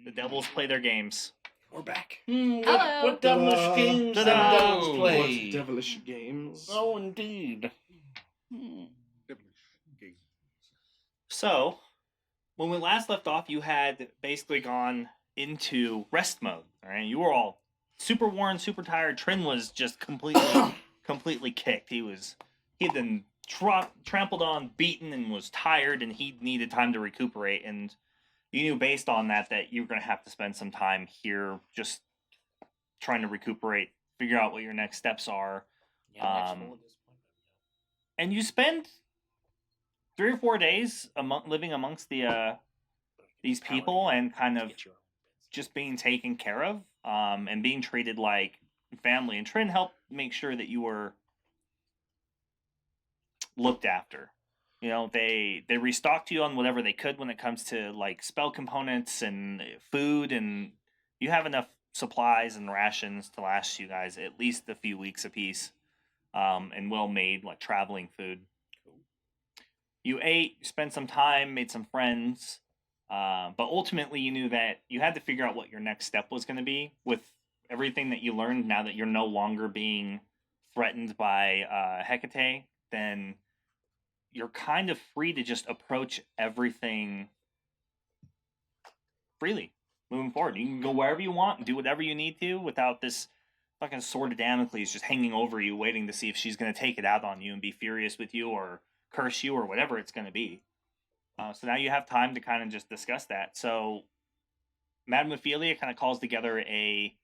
The devils play their games. We're back. Hello. What devilish games do devils play? What devilish games? Oh, indeed. So, when we last left off, you had basically gone into rest mode. All right, you were all super worn, super tired. Trin was just completely kicked. He had been trampled on, beaten, and was tired, and he needed time to recuperate. And you knew based on that you were going to have to spend some time here, just trying to recuperate, figure out what your next steps are. And you spend 3 or 4 days living amongst these people and kind of just being taken care of, and being treated like family. And Trin helped make sure that you were looked after. You know, they restocked you on whatever they could when it comes to like spell components and food, and you have enough supplies and rations to last you guys at least a few weeks apiece, and well-made like traveling food. You ate, spent some time, made some friends, but ultimately you knew that you had to figure out what your next step was going to be with everything that you learned. Now that you're no longer being threatened by Hecate, then you're kind of free to just approach everything freely moving forward. You can go wherever you want and do whatever you need to without this fucking sword of Damocles just hanging over you, waiting to see if she's going to take it out on you and be furious with you or curse you or whatever it's going to be. So now you have time to kind of just discuss that. So Madame Ophelia kind of calls together a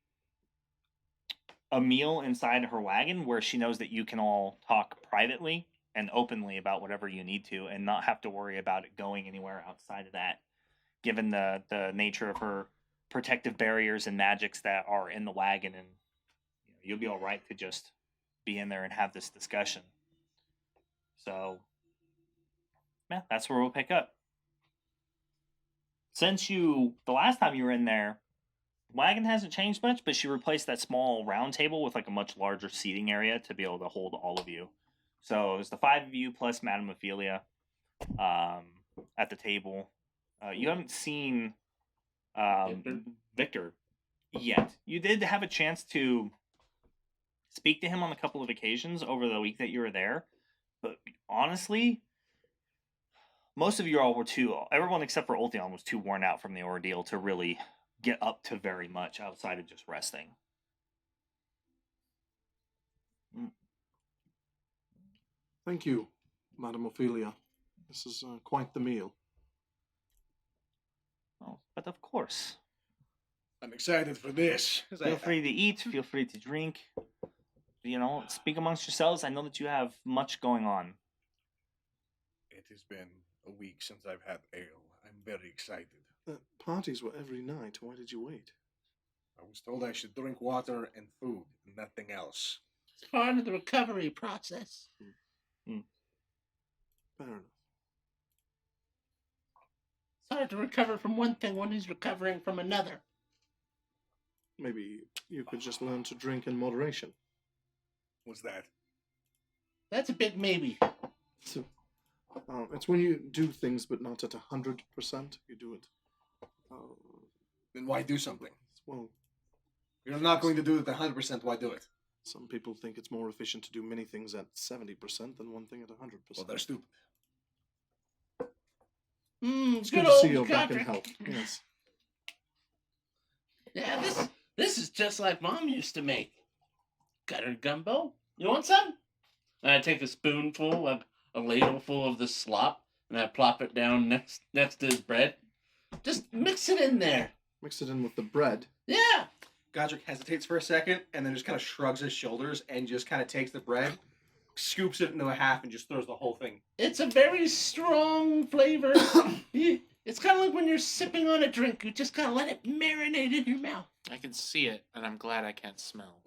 meal inside her wagon where she knows that you can all talk privately and openly about whatever you need to, and not have to worry about it going anywhere outside of that, given the nature of her protective barriers and magics that are in the wagon. And you'll be all right to just be in there and have this discussion. So, yeah, that's where we'll pick up. Since the last time you were in there, the wagon hasn't changed much, but she replaced that small round table with like a much larger seating area to be able to hold all of you. So it was the 5 of you plus Madame Ophelia at the table. You haven't seen Victor yet. You did have a chance to speak to him on a couple of occasions over the week that you were there. But honestly, most of you all were everyone except for Ulthion was too worn out from the ordeal to really get up to very much outside of just resting. Thank you, Madame Ophelia. This is quite the meal. Oh, but of course. I'm excited for this. Feel free to eat, feel free to drink. Speak amongst yourselves. I know that you have much going on. It has been a week since I've had ale. I'm very excited. Parties were every night. Why did you wait? I was told I should drink water and food, and nothing else. It's part of the recovery process. Fair enough. It's hard to recover from one thing when he's recovering from another. Maybe you could just learn to drink in moderation. What's that? That's a big maybe. So, it's when you do things but not at 100%. You do it. Then why do something? Well, you're not going to do it at 100%. Why do it? Some people think it's more efficient to do many things at 70% than one thing at 100%. Well, they're stupid. It's good to see you're back in health. Yes. Yeah, this is just like Mom used to make. Got her gumbo. You want some? And I take a spoonful of a ladleful of the slop and I plop it down next to his bread. Just mix it in there. Mix it in with the bread. Yeah. Godric hesitates for a second and then just kind of shrugs his shoulders and just kind of takes the bread, scoops it into a half, and just throws the whole thing. It's a very strong flavor. It's kind of like when you're sipping on a drink. You just kind of let it marinate in your mouth. I can see it, and I'm glad I can't smell.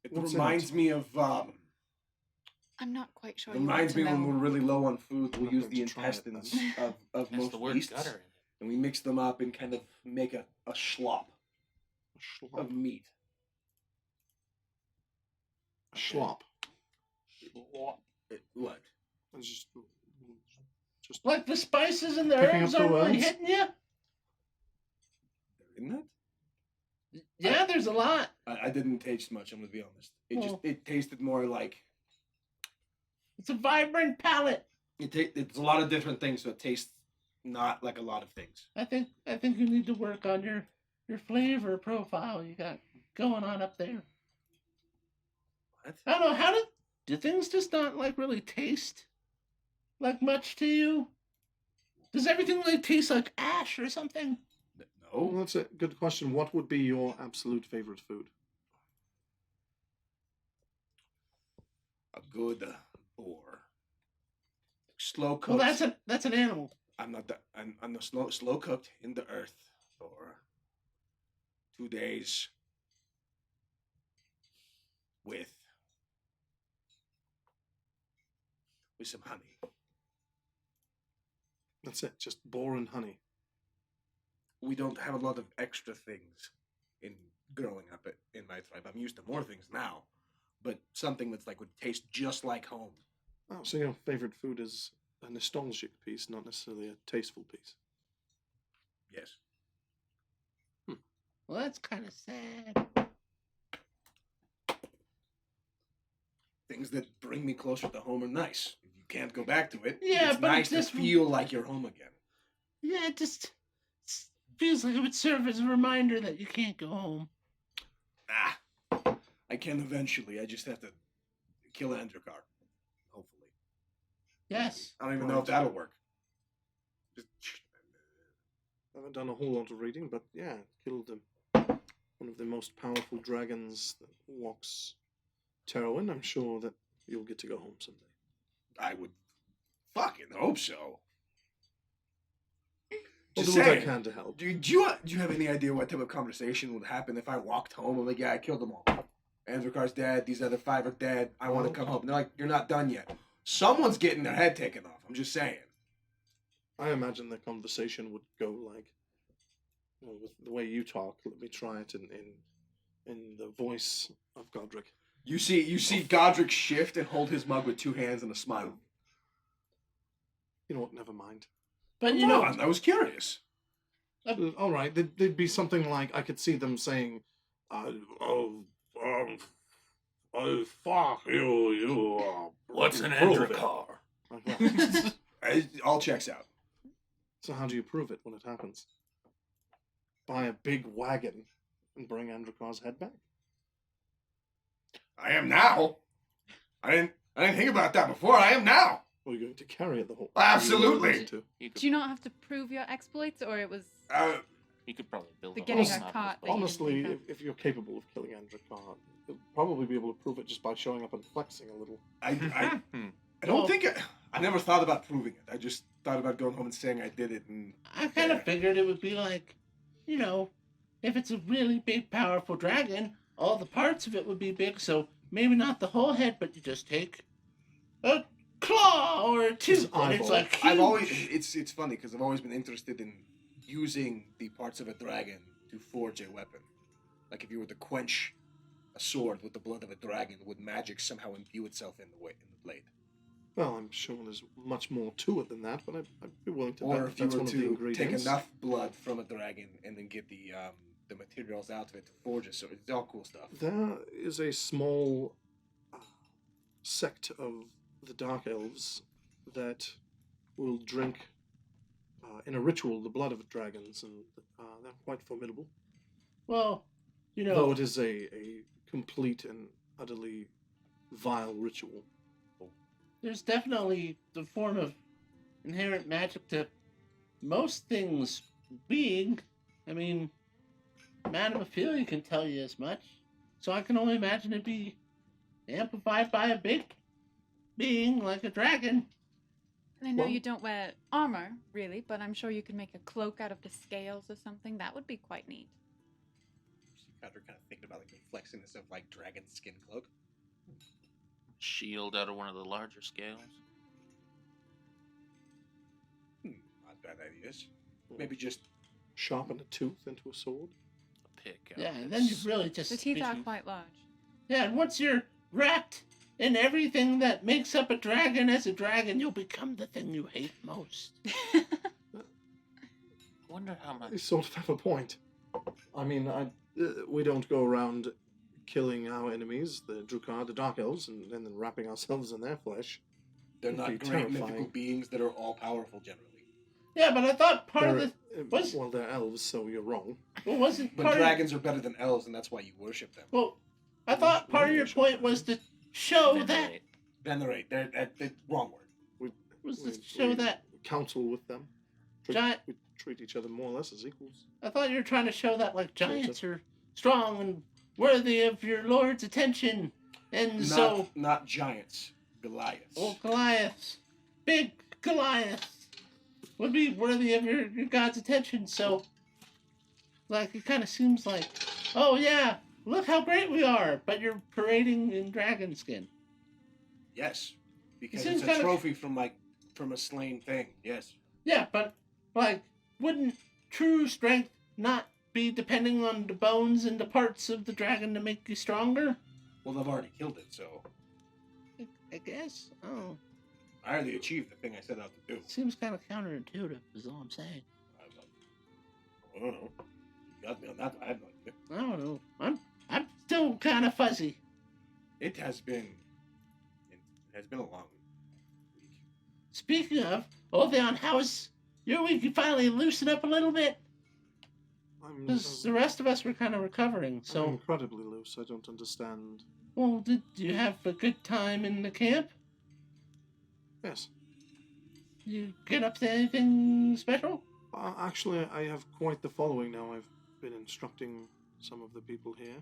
It reminds me of... I'm not quite sure. It reminds me when we're really low on food, we use the intestines of most the word beasts, gutter. and we mix them up and kind of make a slop of meat. A schlop. What? It's just like the spices and the picking herbs up the are really words. hitting you? isn't it? Yeah, there's a lot. I didn't taste much. I'm gonna be honest. Well- It tasted more like It's a vibrant palate. it's a lot of different things, so it tastes not like a lot of things. I think you need to work on your flavor profile you got going on up there. What? I don't know, do things just not like really taste like much to you? Does everything like taste like ash or something? Well, No. that's a good question. What would be your absolute favorite food? A good boar. Slow cooked. Well, that's an animal. I'm not that. I'm the slow cooked in the earth for 2 days with some honey. That's it. Just boar and honey. We don't have a lot of extra things in growing up in my tribe. I'm used to more things now, but something that's like would taste just like home. Oh, so your favorite food is a nostalgic piece, not necessarily a tasteful piece. Yes. Well, that's kind of sad. Things that bring me closer to home are nice. If you can't go back to it, Yeah, it's but nice this- to feel like you're home again. Yeah, it just feels like it would serve as a reminder that you can't go home. Ah, I can eventually. I just have to kill Androkar. Hopefully. Yes. I don't even know if that'll work. Just, I haven't done a whole lot of reading, but yeah, killed one of the most powerful dragons that walks Terrowyn. I'm sure that you'll get to go home someday. I would fucking hope so. I'll Just do what I saying. can to help. Do you have any idea what type of conversation would happen if I walked home? I'm like, yeah, I killed them all. Androkar's dead. These other 5 are dead. I want to come home. And they're like, you're not done yet. Someone's getting their head taken off. I'm just saying. I imagine the conversation would go like, with the way you talk. Let me try it in the voice of Godric. You see Godric shift and hold his mug with 2 hands and a smile. You know what? Never mind. But you Come know, on, I was curious. All right, there'd be something like I could see them saying, "Oh, fuck you." What's an prove it." Androkar? Like that. It all checks out. So how do you prove it when it happens? Buy a big wagon and bring Androkar's head back. I am now. I didn't think about that before. I am now. Or are you going to carry it the whole? Absolutely. Are you going to? You could, Do you not have to prove your exploits, or it was you could probably build the a getting horse a out of cart his that you bones. Honestly, didn't think if you're capable of killing Androkar, you'll probably be able to prove it just by showing up and flexing a little. I Hmm. don't Well- think I never thought about proving it. I just thought about going home and saying I did it. And I kind of figured it would be like, you know, if it's a really big, powerful dragon, all the parts of it would be big, so maybe not the whole head, but you just take a claw or a tooth, and it's eyeball. like huge. I've always it's funny because I've always been interested in using the parts of a dragon to forge a weapon. Like if you were to quench a sword with the blood of a dragon, would magic somehow imbue itself in the blade? Well, I'm sure there's much more to it than that, but I'd be willing to Or bet if you that's were one of the to take ingredients. enough blood from a dragon and then get the materials out of it to forge it, so it's all cool stuff. There is a small sect of the Dark Elves that will drink in a ritual the blood of dragons, and they're quite formidable. Well, you know, Though it is a complete and utterly vile ritual. there's definitely the form of inherent magic to most things being. I mean, Madame Ophelia can tell you as much, so I can only imagine it be amplified by a big being like a dragon. And I know Well- you don't wear armor, really, but I'm sure you could make a cloak out of the scales or something. That would be quite neat. Kind of thinking about like flexing this of like dragon skin cloak. Shield out of one of the larger scales. Not bad ideas. Maybe just Sharpen a tooth into a sword. A pick. out Yeah, of and it. then you really just The teeth are become- quite large. Yeah, and once you're wrapped in everything that makes up a dragon as a dragon, you'll become the thing you hate most. Wonder how You much. sort of have a point. I mean, we don't go around killing our enemies, the Drukar, the Dark Elves, and then wrapping ourselves in their flesh. They're It'd not be great mythical terrifying. beings that are all powerful generally. Yeah, but I thought part of the was Well, they're elves, so you're wrong. well wasn't But part dragons are better than elves, and that's why you worship them. well I thought part of your point was to show that Venerate. Venerate. Wrong word. was to We show that counsel with them. We treat each other more or less as equals. I thought you were trying to show that like giants are strong and worthy of your lord's attention, and Not giants. Goliaths. well, Goliaths, big Goliaths, would be worthy of your god's attention. So, like, it kind of seems like, oh yeah, look how great we are, but you're parading in dragon skin. Yes. Because seems it's a kind of- trophy from a slain thing. Yes. Yeah, but like, wouldn't true strength not be depending on the bones and the parts of the dragon to make you stronger? Well, I've already killed it, so I guess. Oh, I already achieved the thing I set out to do. seems kind of counterintuitive, is all I'm saying. I don't know. You got me on that. I have no idea. I don't know. I'm still kind of fuzzy. It has been a long week. Speaking of, Otheon, how was your week? You finally loosened up a little bit? Because the rest of us were kind of recovering, I'm so... incredibly loose. I don't understand. Well, did you have a good time in the camp? Yes. You get up to anything special? Actually, I have quite the following now. I've been instructing some of the people here.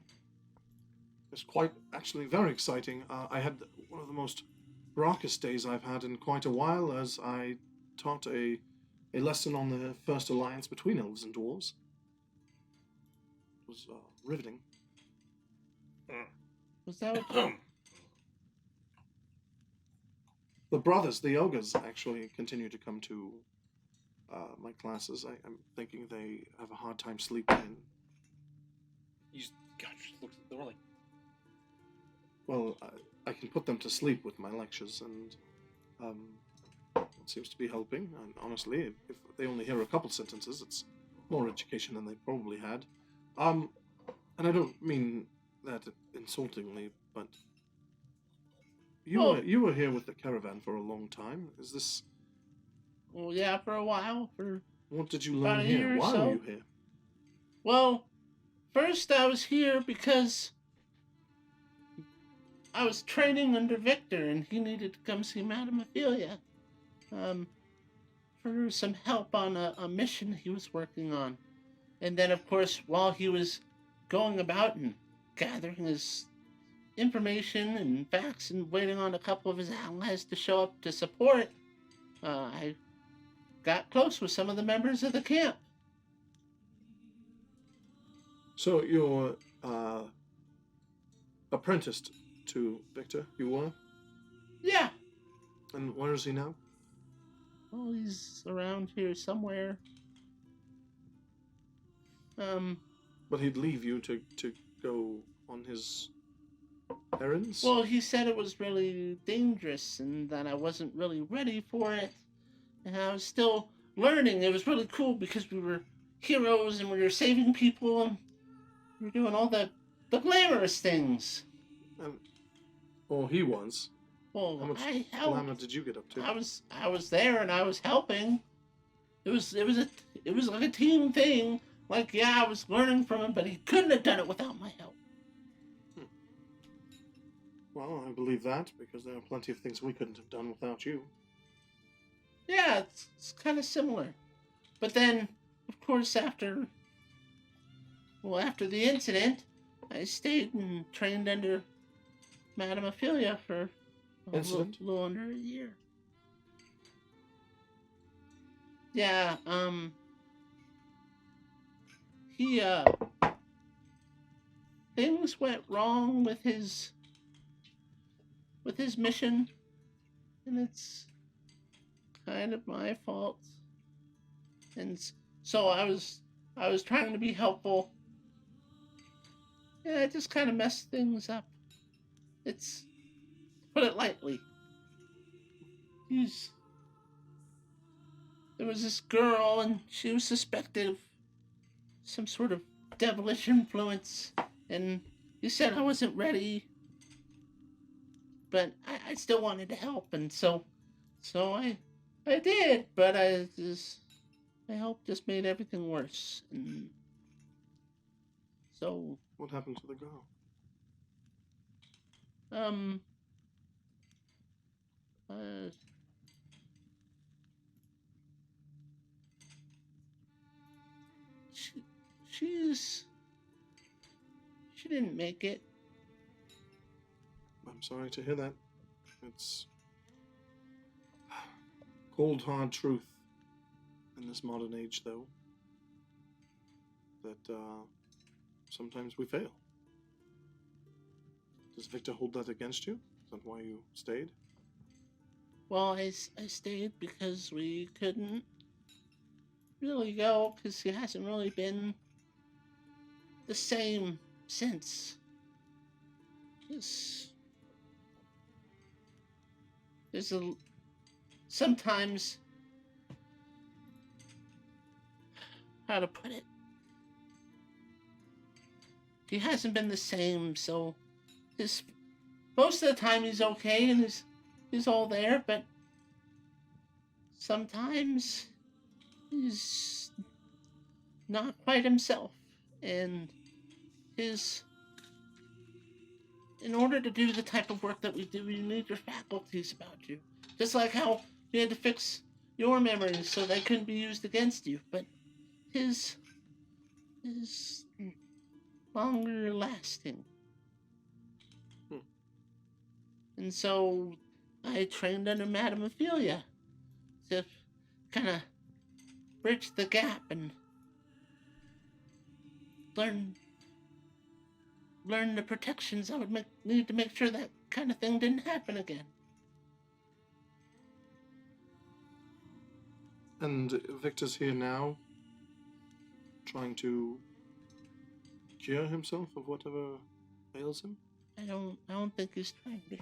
It's quite, actually, very exciting. I had one of the most raucous days I've had in quite a while, as I taught a lesson on the first alliance between elves and dwarves. It was riveting. Was that what... The brothers, the ogres, actually continue to come to my classes. I'm thinking they have a hard time sleeping in. God, just looks at the door like. Well, I can put them to sleep with my lectures, and it seems to be helping. And honestly, if they only hear a couple sentences, it's more education than they probably had. And I don't mean that insultingly, but you were here with the caravan for a long time. Is this? Well, yeah, for a while. What did you About learn a here? year or Why so. were you here? Well, first I was here because I was training under Victor, and he needed to come see Madame Ophelia for some help on a mission he was working on. And then, of course, while he was going about and gathering his information and facts and waiting on a couple of his allies to show up to support, I got close with some of the members of the camp. So you're apprenticed to Victor, you were? Yeah. And where is he now? Well, he's around here somewhere. But he'd leave you to go on his errands? Well, he said it was really dangerous and that I wasn't really ready for it. And I was still learning. It was really cool because we were heroes and we were saving people and we were doing all the glamorous things. Or he was. Well, How much I glamour helped. did you get up to? I was there and I was helping. It was like a team thing. Like, yeah, I was learning from him, but he couldn't have done it without my help. Well, I believe that, because there are plenty of things we couldn't have done without you. Yeah, it's kind of similar. But then, of course, after the incident, I stayed and trained under Madame Ophelia for a little under a year. Yeah, things went wrong with his mission, and it's kind of my fault. And so I was trying to be helpful. Yeah, I just kind of messed things up. It's, put it lightly. There was this girl, and she was suspected of some sort of devilish influence, and you said I wasn't ready, but I still wanted to help, and so I did, but my help just made everything worse, and so What happened to the girl? Uh, she, she didn't make it. I'm sorry to hear that. It's cold, hard truth in this modern age, though, that sometimes we fail. Does Victor hold that against you? Is that why you stayed? Well, I stayed because we couldn't really go, because he hasn't really been the same since. There's sometimes, how to put it, he hasn't been the same, so most of the time he's okay and he's all there, but sometimes he's not quite himself, and in order to do the type of work that we do, you need your faculties about you. Just like how you had to fix your memories so they couldn't be used against you, but his longer lasting. And so I trained under Madame Ophelia to kind of bridge the gap and learn the protections I would need to make sure that kind of thing didn't happen again. And Victor's here now, trying to cure himself of whatever ails him? I don't think he's trying to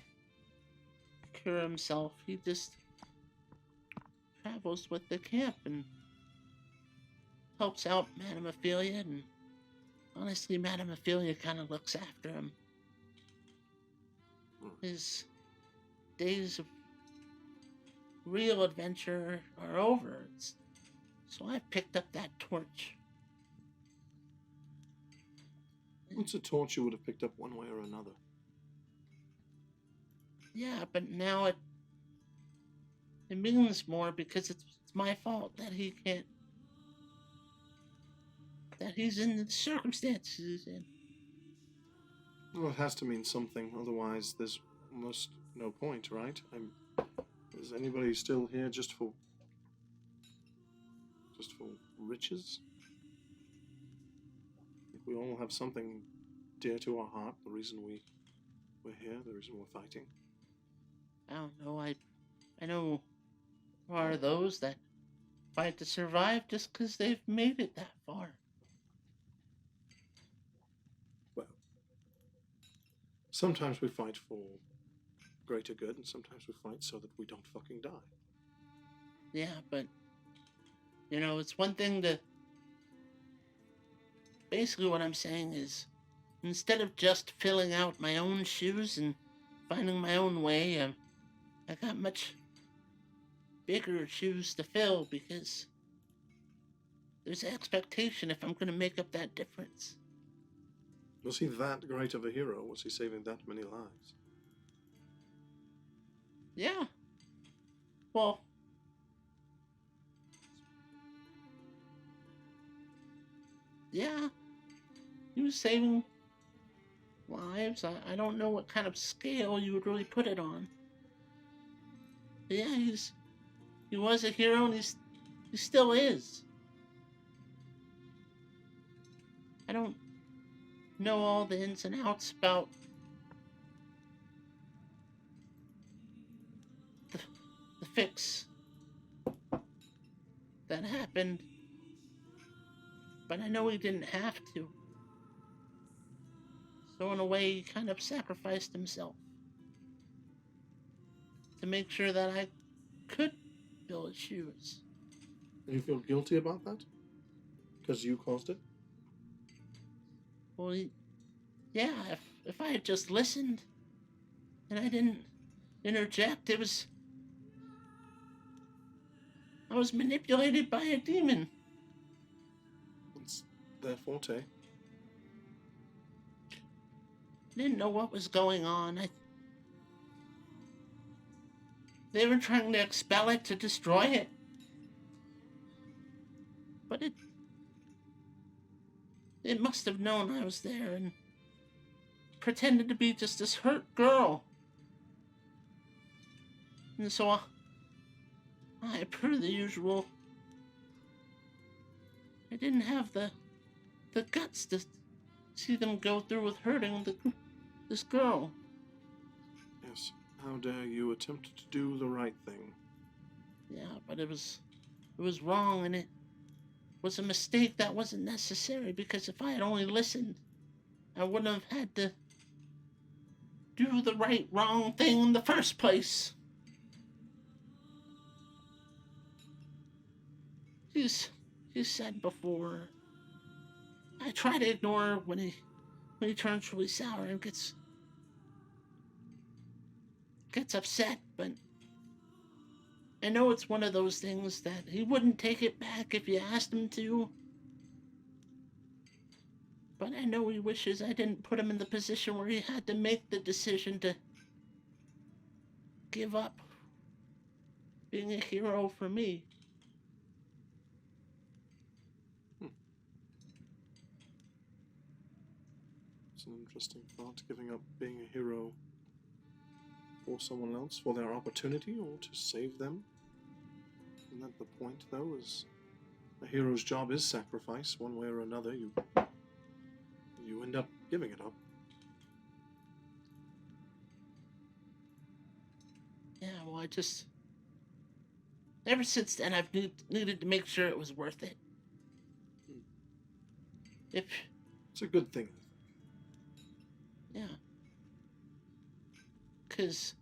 cure himself. He just travels with the camp and helps out Madame Ophelia, and honestly, Madame Ophelia kind of looks after him. His days of real adventure are over, so I picked up that torch. It's a torch you would have picked up one way or another. Yeah, but now it means more because it's my fault that he can't, that he's in the circumstances he's in. Well, it has to mean something, otherwise there's almost no point, right? Is anybody still here just for riches? If we all have something dear to our heart, the reason we're here, the reason we're fighting. I don't know, I know there are those that fight to survive just because they've made it that far. Well, sometimes we fight for greater good, and sometimes we fight so that we don't fucking die. Yeah, but, it's one thing to... Basically what I'm saying is, instead of just filling out my own shoes and finding my own way, I got much bigger shoes to fill, because there's an expectation if I'm going to make up that difference. Was he that great of a hero? Was he saving that many lives? Yeah. Well, yeah, he was saving lives. I don't know what kind of scale you would really put it on. But yeah, he was a hero, and he still is. I don't know all the ins and outs about the fix that happened, but I know he didn't have to. So in a way, he kind of sacrificed himself to make sure that I could fill his shoes. And you feel guilty about that? Because you caused it? Well, yeah, if I had just listened and I didn't interject, I was manipulated by a demon. It's their forte. Didn't know what was going on. They were trying to expel it, to destroy it. But it must have known I was there and pretended to be just this hurt girl. And so I, per the usual, I didn't have the guts to see them go through with hurting this girl. Yes. How dare you attempt to do the right thing? Yeah, but it was wrong, and it was a mistake that wasn't necessary, because if I had only listened, I wouldn't have had to do the wrong thing in the first place. You said before, I try to ignore when he turns really sour and gets upset, but I know it's one of those things that he wouldn't take it back if you asked him to. But I know he wishes I didn't put him in the position where he had to make the decision to give up being a hero for me. It's an interesting thought, giving up being a hero for someone else, for their opportunity, or to save them. Isn't that the point, though, is a hero's job is sacrifice, one way or another. You end up giving it up. Yeah, well, ever since then, I've needed to make sure it was worth it. It's a good thing. Yeah. Because,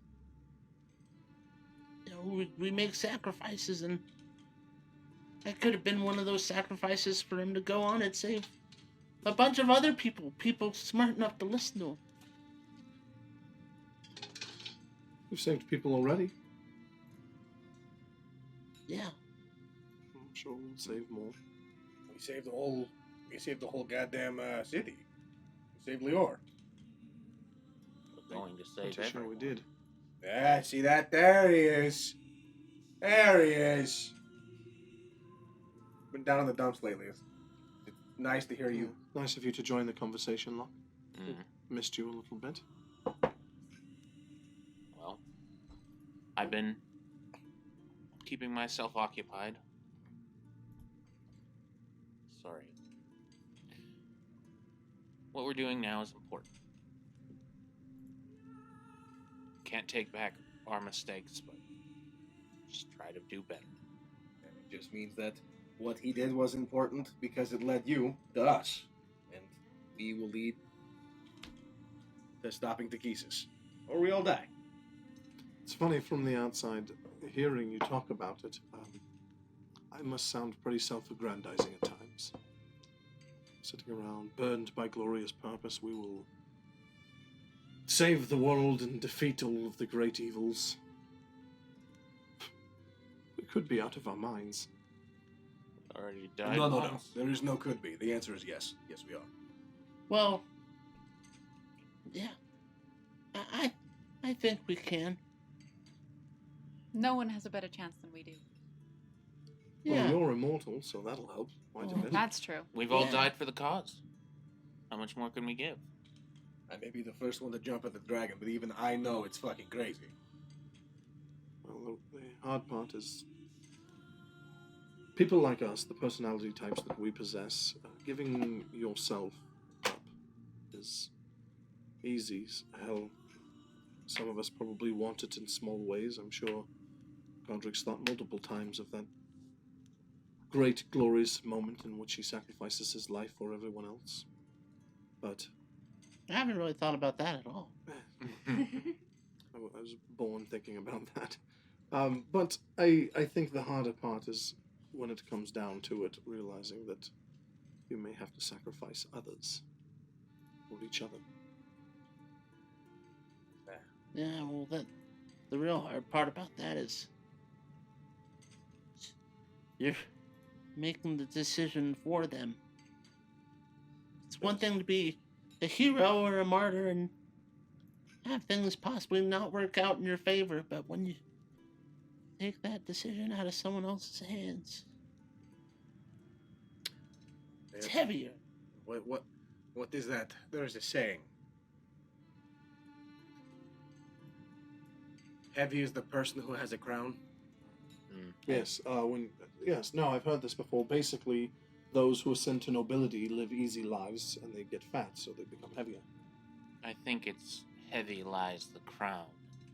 we make sacrifices, and that could have been one of those sacrifices for him to go on and save a bunch of other people smart enough to listen to him. You've saved people already. Yeah. I'm sure we'll save more. We saved the whole goddamn city. We saved Lior. We're going to save Pretty sure we everyone. did. Yeah, see that? There he is. There he is. Been down in the dumps lately. It's nice to hear you. Nice of you to join the conversation, Locke. Mm. Missed you a little bit. Well, I've been keeping myself occupied. Sorry. What we're doing now is important. Can't take back our mistakes, but just try to do better. And it just means that what he did was important because it led you to us. And we will lead to stopping Takesis. Or we all die. It's funny from the outside, hearing you talk about it. I must sound pretty self-aggrandizing at times. Sitting around, burned by glorious purpose, we will save the world and defeat all of the great evils. We could be out of our minds. Already died No. once. There is no could be. The answer is yes. Yes, we are. Well, yeah. I think we can. No one has a better chance than we do. Yeah. Well, you're immortal, so that'll help quite a bit. That's true. We've all Yeah. died for the cause. How much more can we give? I may be the first one to jump at the dragon, but even I know it's fucking crazy. Well, the hard part is people like us, the personality types that we possess, giving yourself up is easy as hell. Some of us probably want it in small ways. I'm sure Godric's thought multiple times of that great, glorious moment in which he sacrifices his life for everyone else. But I haven't really thought about that at all. I was born thinking about that. But I think the harder part is when it comes down to it, realizing that you may have to sacrifice others. or each other. Yeah, well, the real hard part about that is you're making the decision for them. It's one thing to be a hero or a martyr and have things possibly not work out in your favor, but when you take that decision out of someone else's hands, it's heavier. What is that? There's a saying. Heavy is the person who has a crown. Yes, no, I've heard this before. Basically, those who ascend to nobility live easy lives and they get fat, so they become heavier. I think it's heavy lies the crown.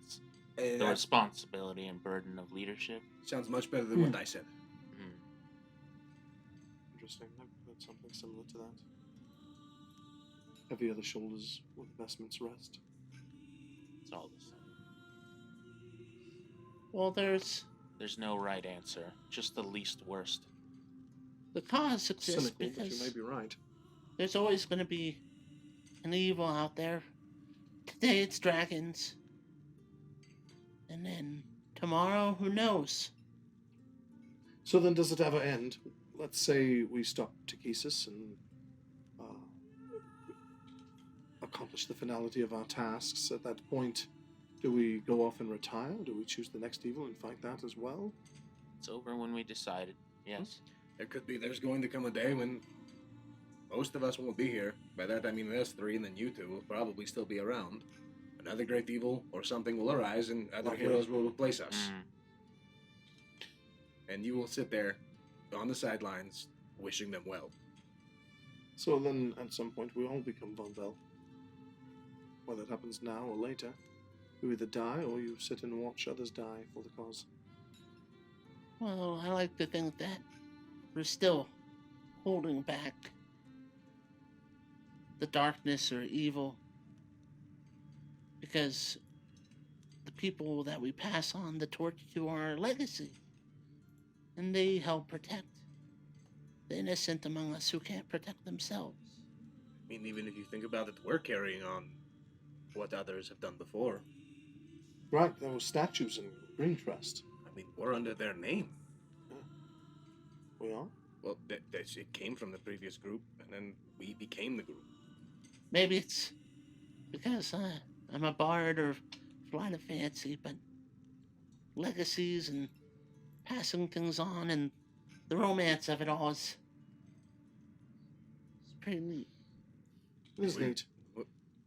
It's Eh, the that responsibility and burden of leadership. sounds much better than what I said. Interesting. I've heard something similar to that. Heavier the shoulders where investments rest. It's all the same. Well, there's There's no right answer, just the least worst. the cause exists Cynical, but you because may be right. there's always going to be an evil out there. Today it's dragons. And then tomorrow, who knows? So then, does it ever end? Let's say we stop Takesis and accomplish the finality of our tasks. At that point, do we go off and retire? Do we choose the next evil and fight that as well? It's over when we decided. Yes. It could be there's going to come a day when most of us won't be here. By that I mean us three, and then you two will probably still be around. Another great evil or something will arise, and other Lovely. heroes will replace us. Mm. And you will sit there on the sidelines, wishing them well. So then, at some point, we all become Von Bell. Whether it happens now or later, you either die or you sit and watch others die for the cause. Well, I like to think that we're still holding back the darkness or evil because the people that we pass on the torch to are our legacy, and they help protect the innocent among us who can't protect themselves. I mean, even if you think about it, we're carrying on what others have done before. Right, there were statues in Green Trust. I mean, we're under their name. We are? Well, it came from the previous group, and then we became the group. Maybe it's because I'm a bard or flight of fancy, but legacies and passing things on and the romance of it all is pretty neat. It is We- neat.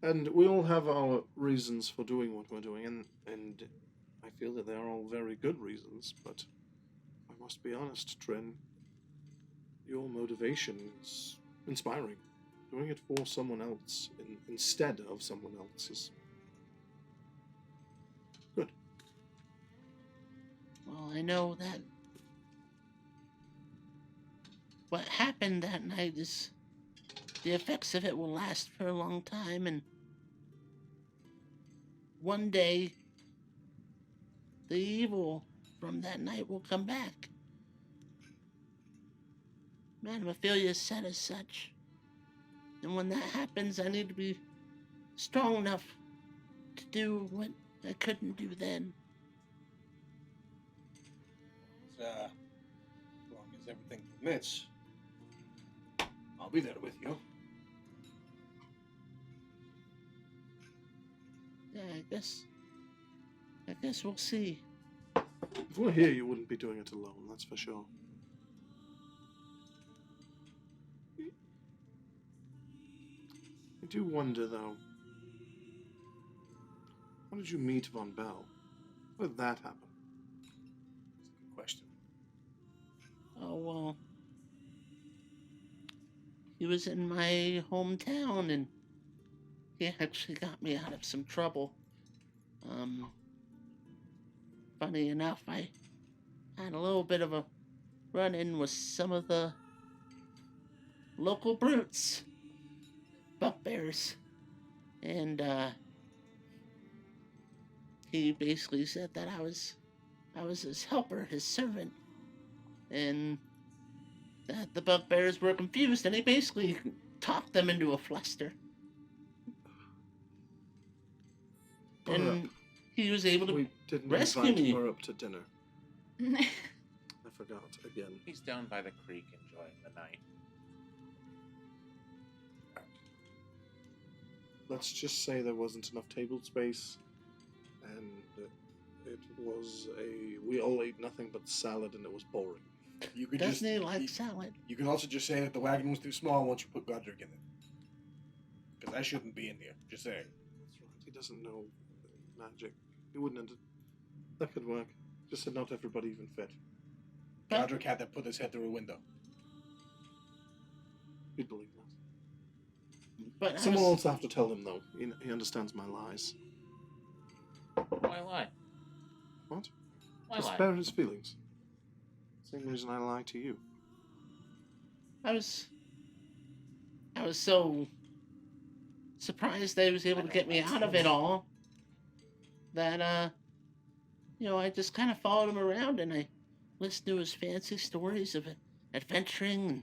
And we all have our reasons for doing what we're doing, and I feel that they are all very good reasons, but I must be honest, Trin, your motivation is inspiring. Doing it for someone else instead of someone else is good. Well, I know that what happened that night is the effects of it will last for a long time, and one day the evil from that night will come back. Madame Ophelia said as such. And when that happens, I need to be strong enough to do what I couldn't do then. As long as everything permits, I'll be there with you. Yeah, I guess we'll see. If we're here, you wouldn't be doing it alone, that's for sure. I do wonder, though, how did you meet Von Bell? How did that happen? That's a good question. Oh, well, he was in my hometown, and he actually got me out of some trouble. Funny enough, I had a little bit of a run-in with some of the local brutes, bugbears, and he basically said that I was his helper, his servant, and that the bugbears were confused, and he basically talked them into a fluster. and he was able to We didn't rescue invite me. her up to dinner. I forgot again. He's down by the creek enjoying the night. Let's just say there wasn't enough table space, and it was we all ate nothing but salad, and it was boring. You could Doesn't just he like salad? you can also just say that the wagon was too small once you put Godric in it. Because I shouldn't be in here. Just saying. That's right. He doesn't know magic. He wouldn't. That could work. Just said not everybody even fit. But- Godric had to put his head through a window. You'd believe that. But Someone else have to tell him though. He understands my lies. Why lie? What? Why To lie? spare his feelings. Same reason I lie to you. I was so surprised that he was able to get me out of it all that I just kind of followed him around and I listened to his fancy stories of adventuring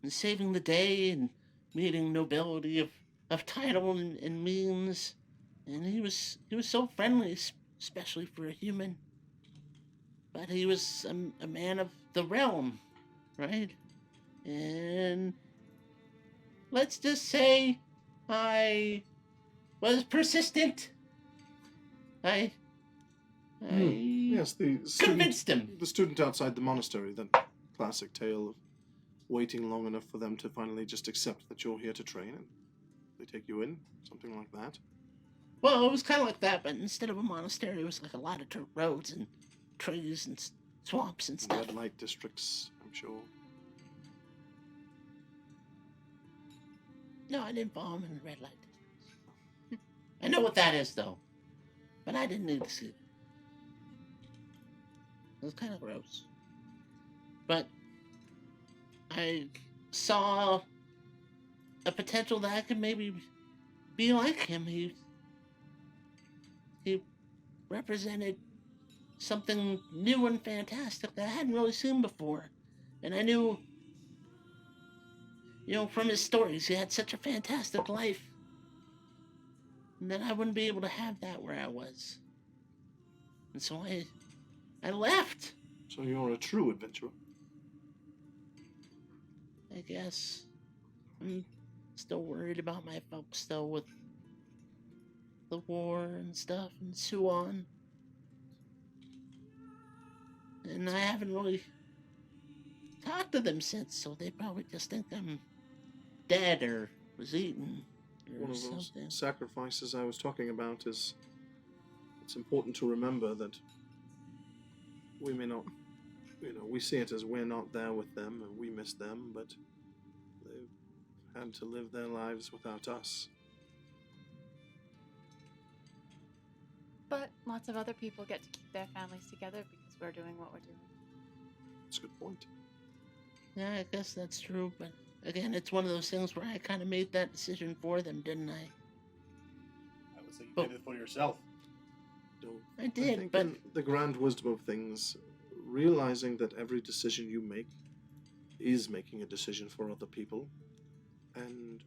and saving the day and meeting nobility of title and means, and he was so friendly, especially for a human. But he was a man of the realm, right? And let's just say I was persistent. I Yes, the student, convinced him. the student outside the monastery. That classic tale of waiting long enough for them to finally just accept that you're here to train, and they take you in, something like that. Well, it was kind of like that, but instead of a monastery, it was like a lot of dirt roads and trees and swamps and stuff. Red light districts, I'm sure. No, I didn't follow him in the red light districts. I know what that is, though. But I didn't need to see it. It was kind of gross. But I saw a potential that I could maybe be like him. He represented something new and fantastic that I hadn't really seen before. And I knew, from his stories, he had such a fantastic life. And that I wouldn't be able to have that where I was. And so I left, So you're a true adventurer. I guess. I'm still worried about my folks, though, with the war and stuff and so on. And I haven't really talked to them since, so they probably just think I'm dead or was eaten or One of those something. sacrifices I was talking about is it's important to remember that we may not, we see it as we're not there with them and we miss them, but they've had to live their lives without us. But lots of other people get to keep their families together because we're doing what we're doing. That's a good point. Yeah, I guess that's true, but again, it's one of those things where I kind of made that decision for them, didn't I? I would say you Oh. did it for yourself. So I I did, think but in the grand wisdom of things, realizing that every decision you make is making a decision for other people, and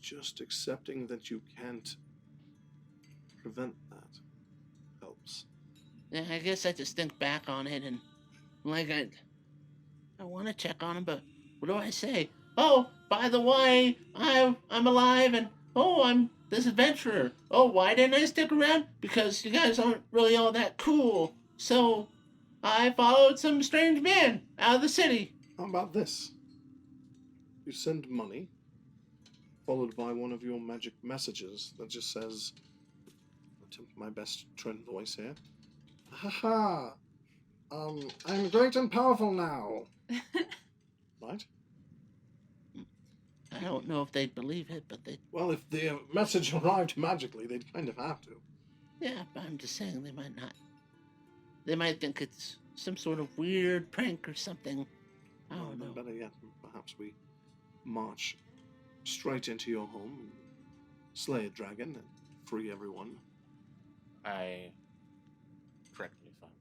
just accepting that you can't prevent that helps. yeah, I guess I just think back on it and like I want to check on him, but what do I say? Oh, by the way, I'm alive, and oh, I'm this adventurer. Oh, why didn't I stick around? Because you guys aren't really all that cool. So I followed some strange man out of the city. How about this? You send money, followed by one of your magic messages that just says, attempt my best Trin voice here. Haha! I'm great and powerful now. Right? I don't know if they'd believe it, but they, Well, if the message arrived magically, they'd kind of have to. yeah, but I'm just saying they might not. They might think it's some sort of weird prank or something. I don't Then know. better yet, perhaps we march straight into your home and slay a dragon and free everyone. Correct me if I'm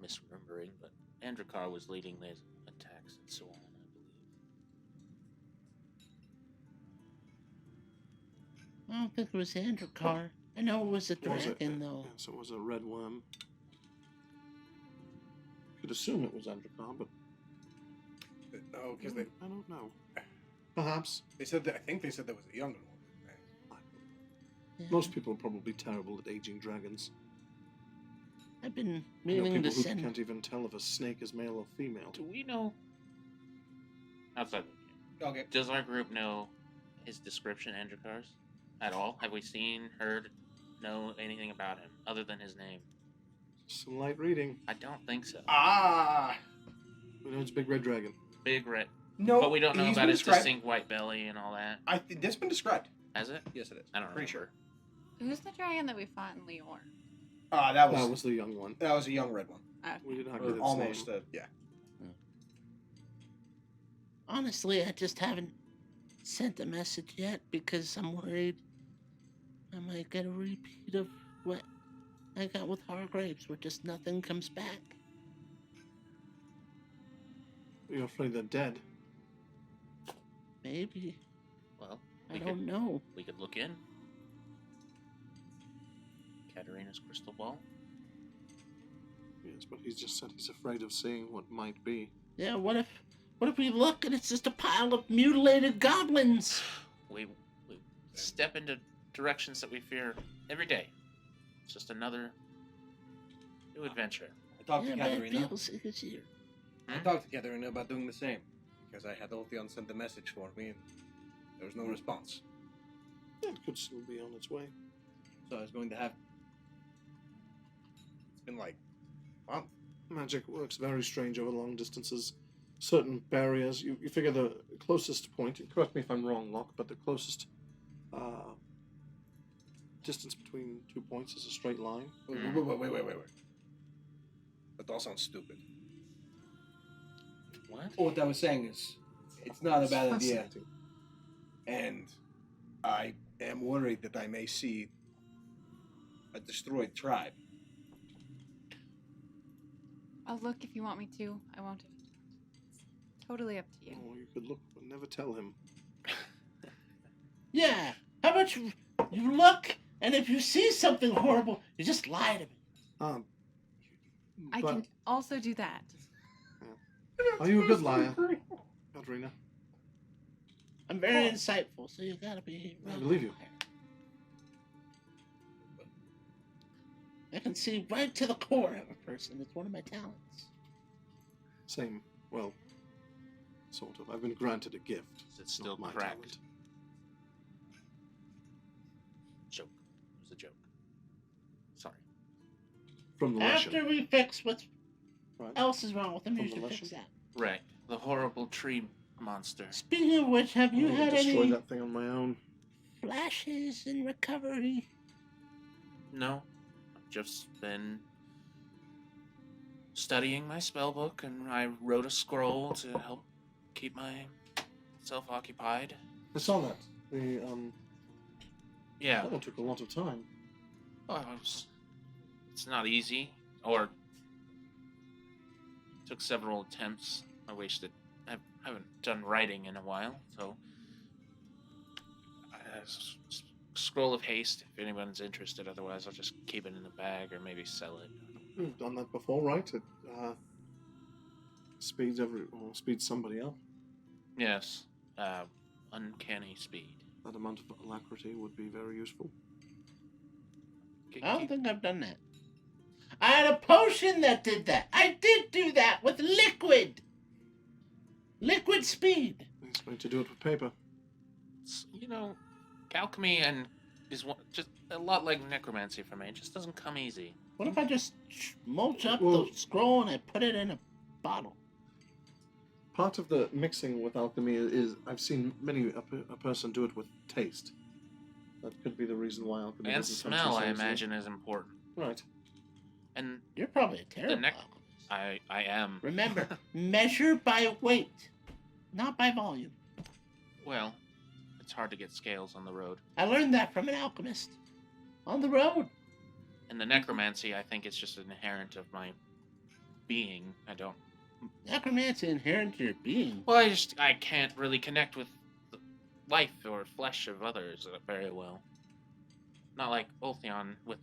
misremembering, but Andrakar was leading these attacks and so on, I believe. I don't think it was Andrakar. I know it was a Was it? dragon, though. Yes, it was a red worm. Could assume it was Andrakar, but Oh, because I don't know. Perhaps. they said that. I think they said there was a younger one. Yeah. Most people are probably terrible at aging dragons. I've been I know meaning people to who send. can't even tell if a snake is male or female. Do we know? Outside, Okay. does our group know his description, Androkar's, at all? Have we seen, heard, know anything about him other than his name? Some light reading. I don't think so. Ah. We know it's a big red dragon. Big red, No. but we don't know he's about been his described- distinct white belly and all that. That's been described. Has it? Yes, it is. I don't know. Pretty sure. Who's the dragon that we fought in Leor? That That was was the young one. a young red one. We did not Or get its almost. name. Yeah. Honestly, I just haven't sent a message yet because I'm worried I might get a repeat of what I got with Hargraves, where just nothing comes back. You're afraid they're dead. Maybe. Well, I don't know. we could look in. Katarina's crystal ball. Yes, but he's just said he's afraid of seeing what might be. Yeah, what if we look and it's just a pile of mutilated goblins? We step into directions that we fear every day. It's just another new adventure. I talked Yeah, to but it Katarina. feels like it's here. I talked to Katarina about doing the same because I had Altheon send a message for me and there was no response. It could still be on its way. So I was going to have. It's been like a month. Magic works very strange over long distances. Certain barriers, you figure the closest point, and correct me if I'm wrong, Locke, but the closest distance between 2 points is a straight line. Wait. That all sounds stupid. What? What I was saying is, it's not a It's bad idea. fascinating. And I am worried that I may see a destroyed tribe. I'll look if you want me to. I won't. Totally up to you. Oh, you could look but never tell him. Yeah. How about you look, and if you see something horrible, you just lie to me. I But can also do that. are you a good liar, Katarina? I'm very insightful, so you gotta be. I believe you. I can see right to the core of a person. It's one of my talents. Same, well, sort of. I've been granted a gift. Is it still not my cracked? talent. Joke. It was a joke. Sorry. From the After Russian. we fix what Right. else is wrong with him, From you the should Russian? fix that. Right. The horrible tree monster. Speaking of which, have you I'm gonna had destroy any that thing on my own. flashes in recovery? No. I've just been studying my spell book, and I wrote a scroll to help keep myself occupied. I saw that. Yeah. That one took a lot of time. Well, it's not easy, or took several attempts. I haven't done writing in a while, so scroll of haste if anyone's interested. Otherwise, I'll just keep it in a bag or maybe sell it. You've done that before, right? It speeds somebody up. Yes, uncanny speed. That amount of alacrity would be very useful. I don't think I've done that. I had a potion that did that. I did do that with liquid. Liquid speed. He's going to do it with paper. Alchemy is just a lot like necromancy for me. It just doesn't come easy. What if I just mulch up Well- the scroll and I put it in a bottle? Part of the mixing with alchemy is I've seen a person do it with taste. That could be the reason why alchemy And doesn't come smell, so I seriously. imagine, is important. Right. And You're probably a terrible nec- alchemist. I am. Remember, measure by weight, not by volume. Well, it's hard to get scales on the road. I learned that from an alchemist on the road. And the necromancy, I think it's just an inherent of my being. Necromancy inherent to your being. Well, I can't really connect with the life or flesh of others very well. Not like Ulthion with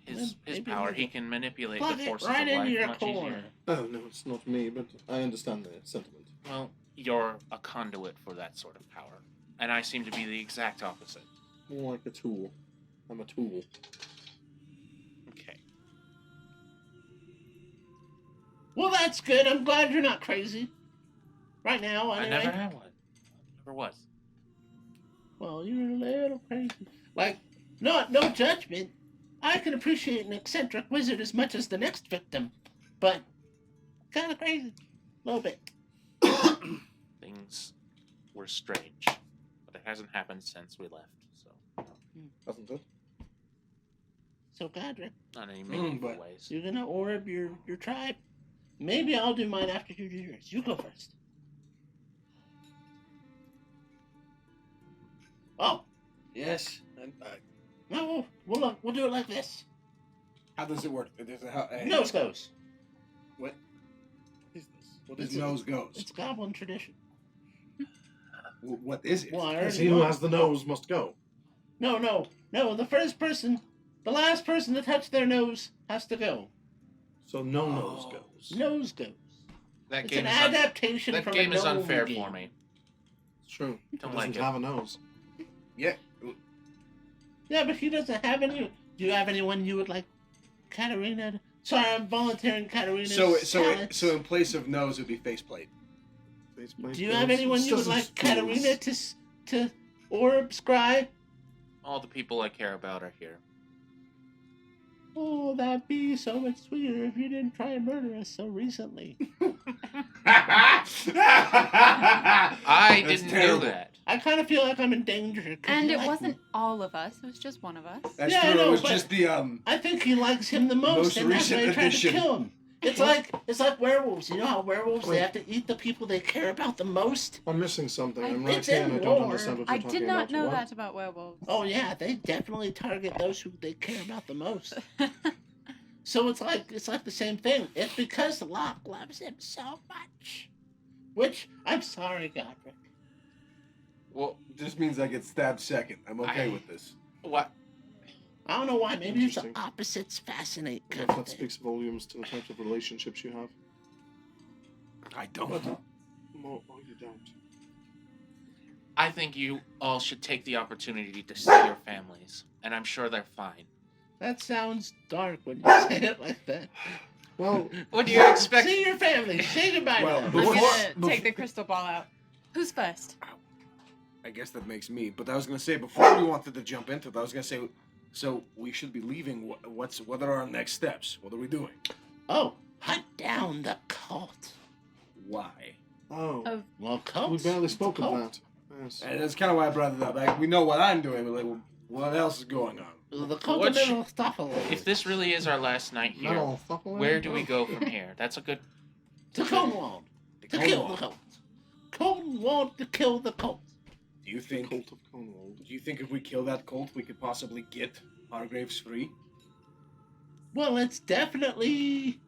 his Well, maybe power. with He the- can manipulate Plug the it forces right of into life your much core. easier. Oh, no, it's not me, but I understand the sentiment. Well, you're a conduit for that sort of power. And I seem to be the exact opposite. More like a tool. I'm a tool. Okay. Well, that's good. I'm glad you're not crazy. Right now, I anyway. never had one. Never was. Well, you're a little crazy. Like, no judgment. I can appreciate an eccentric wizard as much as the next victim, but kind of crazy, a little bit. Things were strange. But it hasn't happened since we left, so. Hasn't it? So, Godric, Not in any meaningful but- ways. you're gonna orb your tribe. Maybe I'll do mine after you do yours. You go first. Oh, Yes. no, we'll do it like this. How does it work? Nose goes. What is this? What It's is a- nose goes? It's goblin tradition. What is it? Well, I Because already he who know. has the nose must go. No. The last person to touch their nose has to go. So no nose goes. Nose goes. That It's game an is adaptation that from game a is gnome unfair game. for me. It's true. He Don't doesn't like it. have a nose. Yeah. Yeah, but he doesn't have any. Do you have anyone you would like, Katarina? Sorry, I'm volunteering Katarina's talents. So in place of nose, it would be faceplate. Do you have anyone you would like, Katarina, to orb scry? All the people I care about are here. Oh, that'd be so much sweeter if you didn't try and murder us so recently. I That's didn't terrible. do that. I kind of feel like I'm in danger. 'Cause And you it like wasn't me. all of us. It was just one of us. That's Yeah, I true. know, It was but- just the I think he likes him the most, Most and that's why he recent tried addition. to kill him. It's like werewolves. You know how werewolves Wait. they have to eat the people they care about the most? I'm missing something. I'm It's right here and I in don't lore. understand what you're I talking did not about. know What? that about werewolves. Oh yeah, they definitely target those who they care about the most. So it's like the same thing. It's because Locke loves him so much. Which I'm sorry, Godric. well, just means I get stabbed second. I'm okay I- with this. What? I don't know why. Maybe it's the Interesting. opposites fascinate. If Kind of that thing. speaks volumes to the types of relationships you have. I don't. More, oh, you don't. I think you all should take the opportunity to see your families, and I'm sure they're fine. That sounds dark when you say it like that. Well, What do you expect? See your family. Say goodbye Well, to them. before- I'm gonna take the crystal ball out. Who's first? I guess that makes me. But I was gonna say before we wanted to jump into it, I was gonna say, so we should be leaving. What are our next steps? What are we doing? Oh, hunt down the cult. Why? oh, Well, we cults. barely it's a spoke of cult. that. Yes. And that's kind of why I brought it up. Like, we know what I'm doing, but like, well, what else is going on? The cult What of sh- Mephistopheles. If this really is our last night here, No, fuck away. where do we go from here? That's a good. To Cornwall. To kill the cult. Cornwall to kill the cult. Do you think? Cult of Cornwall. Do you think if we kill that cult, we could possibly get Hargraves free? Well, it's definitely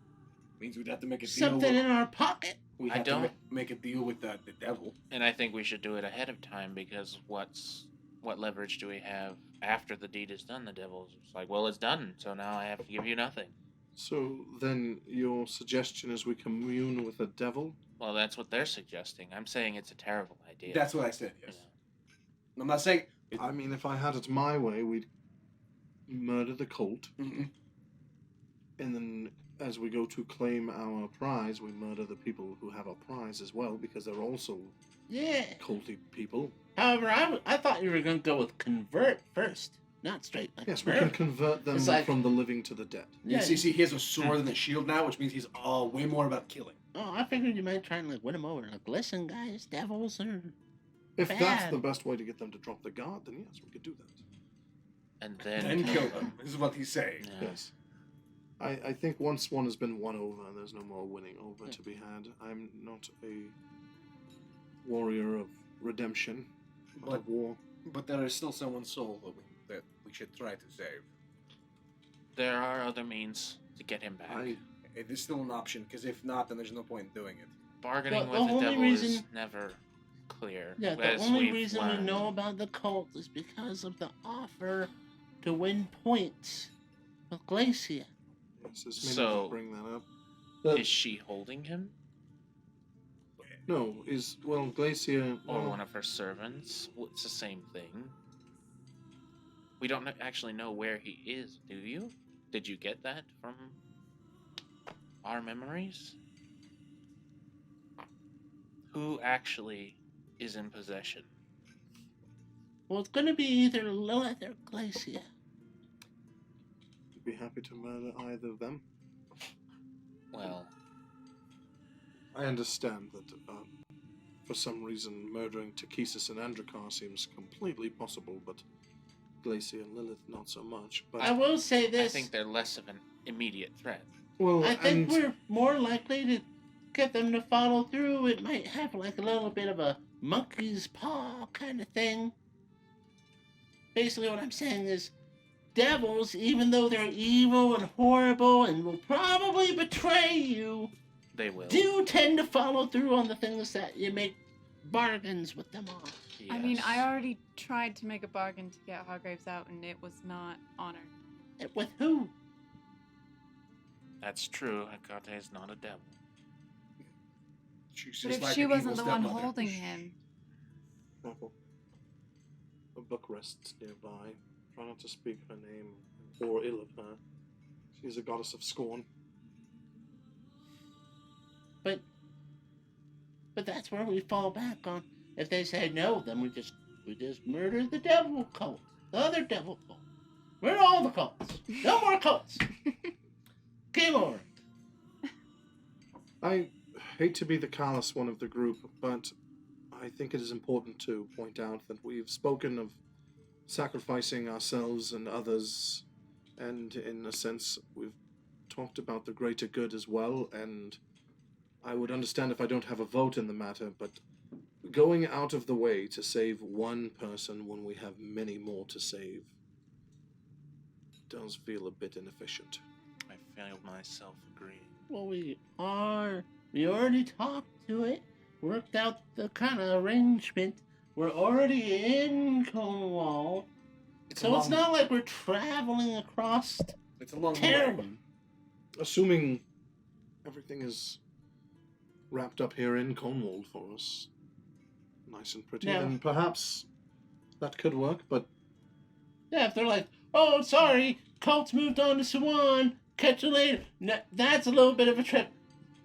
Means we'd have to make a deal. something in our pocket. We I have to don't- make a deal with the devil. And I think we should do it ahead of time because what leverage do we have after the deed is done? The devil's just like, well, it's done, so now I have to give you nothing. So then your suggestion is we commune with the devil? Well, that's what they're suggesting. I'm saying it's a terrible idea. That's what I said. you Yes. know. I'm not saying. I mean, if I had it my way, we'd murder the cult, Mhm. and then as we go to claim our prize, we murder the people who have our prize as well, because they're also Yeah. culty people. However, I thought you were going to go with convert first, not straight like Yes, we murder. can convert them It's like- from the living to the dead. Yeah. See, he has a sword and a shield now, which means he's way more about killing. Oh, I figured you might try and like win them over. Like, listen, guys, devils are. If that's Bad. the best way to get them to drop the guard, then yes, we could do that. And then Then kill them. This is what he's saying. Yeah. Yes. I think once one has been won over, there's no more winning over to be had. I'm not a warrior of redemption, but of war. But there is still someone's soul that we should try to save. There are other means to get him back. It is still an option, because if not, then there's no point in doing it. Bargaining The with the only devil is reason- never clear. Yeah, the as only we've reason we learned. know about the cult is because of the offer to win points with Glacia. Yes, this may So- not bring that up. Is she holding him? No, Glacia... Or well, one of her servants? Well, it's the same thing. We don't actually know where he is, do you? Did you get that from our memories? Who actually is in possession? Well, it's going to be either Lilith or Glacia. I'd be happy to murder either of them. Well, I understand that, for some reason, murdering Takesis and Andrakar seems completely possible, but Glacia and Lilith not so much. But I will say I this. think they're less of an immediate threat. well, I think and we're more likely to get them to follow through. It might have like a little bit of a monkey's paw kind of thing. Basically, what I'm saying is, devils, even though they're evil and horrible and will probably betray you, They will. do tend to follow through on the things that you make bargains with them on. I mean, Yes. I already tried to make a bargain to get Hargraves out, and it was not honored. With who? That's true. Hecate is not a devil. She's But just if like she an wasn't evil the one stepmother. holding him, Apple. A book rests nearby. Try not to speak her name or ill of her. She is a goddess of scorn. But that's where we fall back on. If they say no, then we just murder the devil cult, the other devil cult. Murder all the cults. No more cults. Game over. I hate to be the callous one of the group, but I think it is important to point out that we've spoken of sacrificing ourselves and others, and in a sense, we've talked about the greater good as well, and I would understand if I don't have a vote in the matter, but going out of the way to save one person when we have many more to save does feel a bit inefficient. I feel myself agreeing. Well, we already talked to it, worked out the kind of arrangement. We're already in Cornwall, so it's not like we're traveling across It's a long way. Terrowyn. Assuming everything is wrapped up here in Cornwall for us, nice and pretty, Yeah. then perhaps that could work, but Yeah, if they're like, oh, sorry, cults moved on to Swan, catch you later. No, that's a little bit of a trip.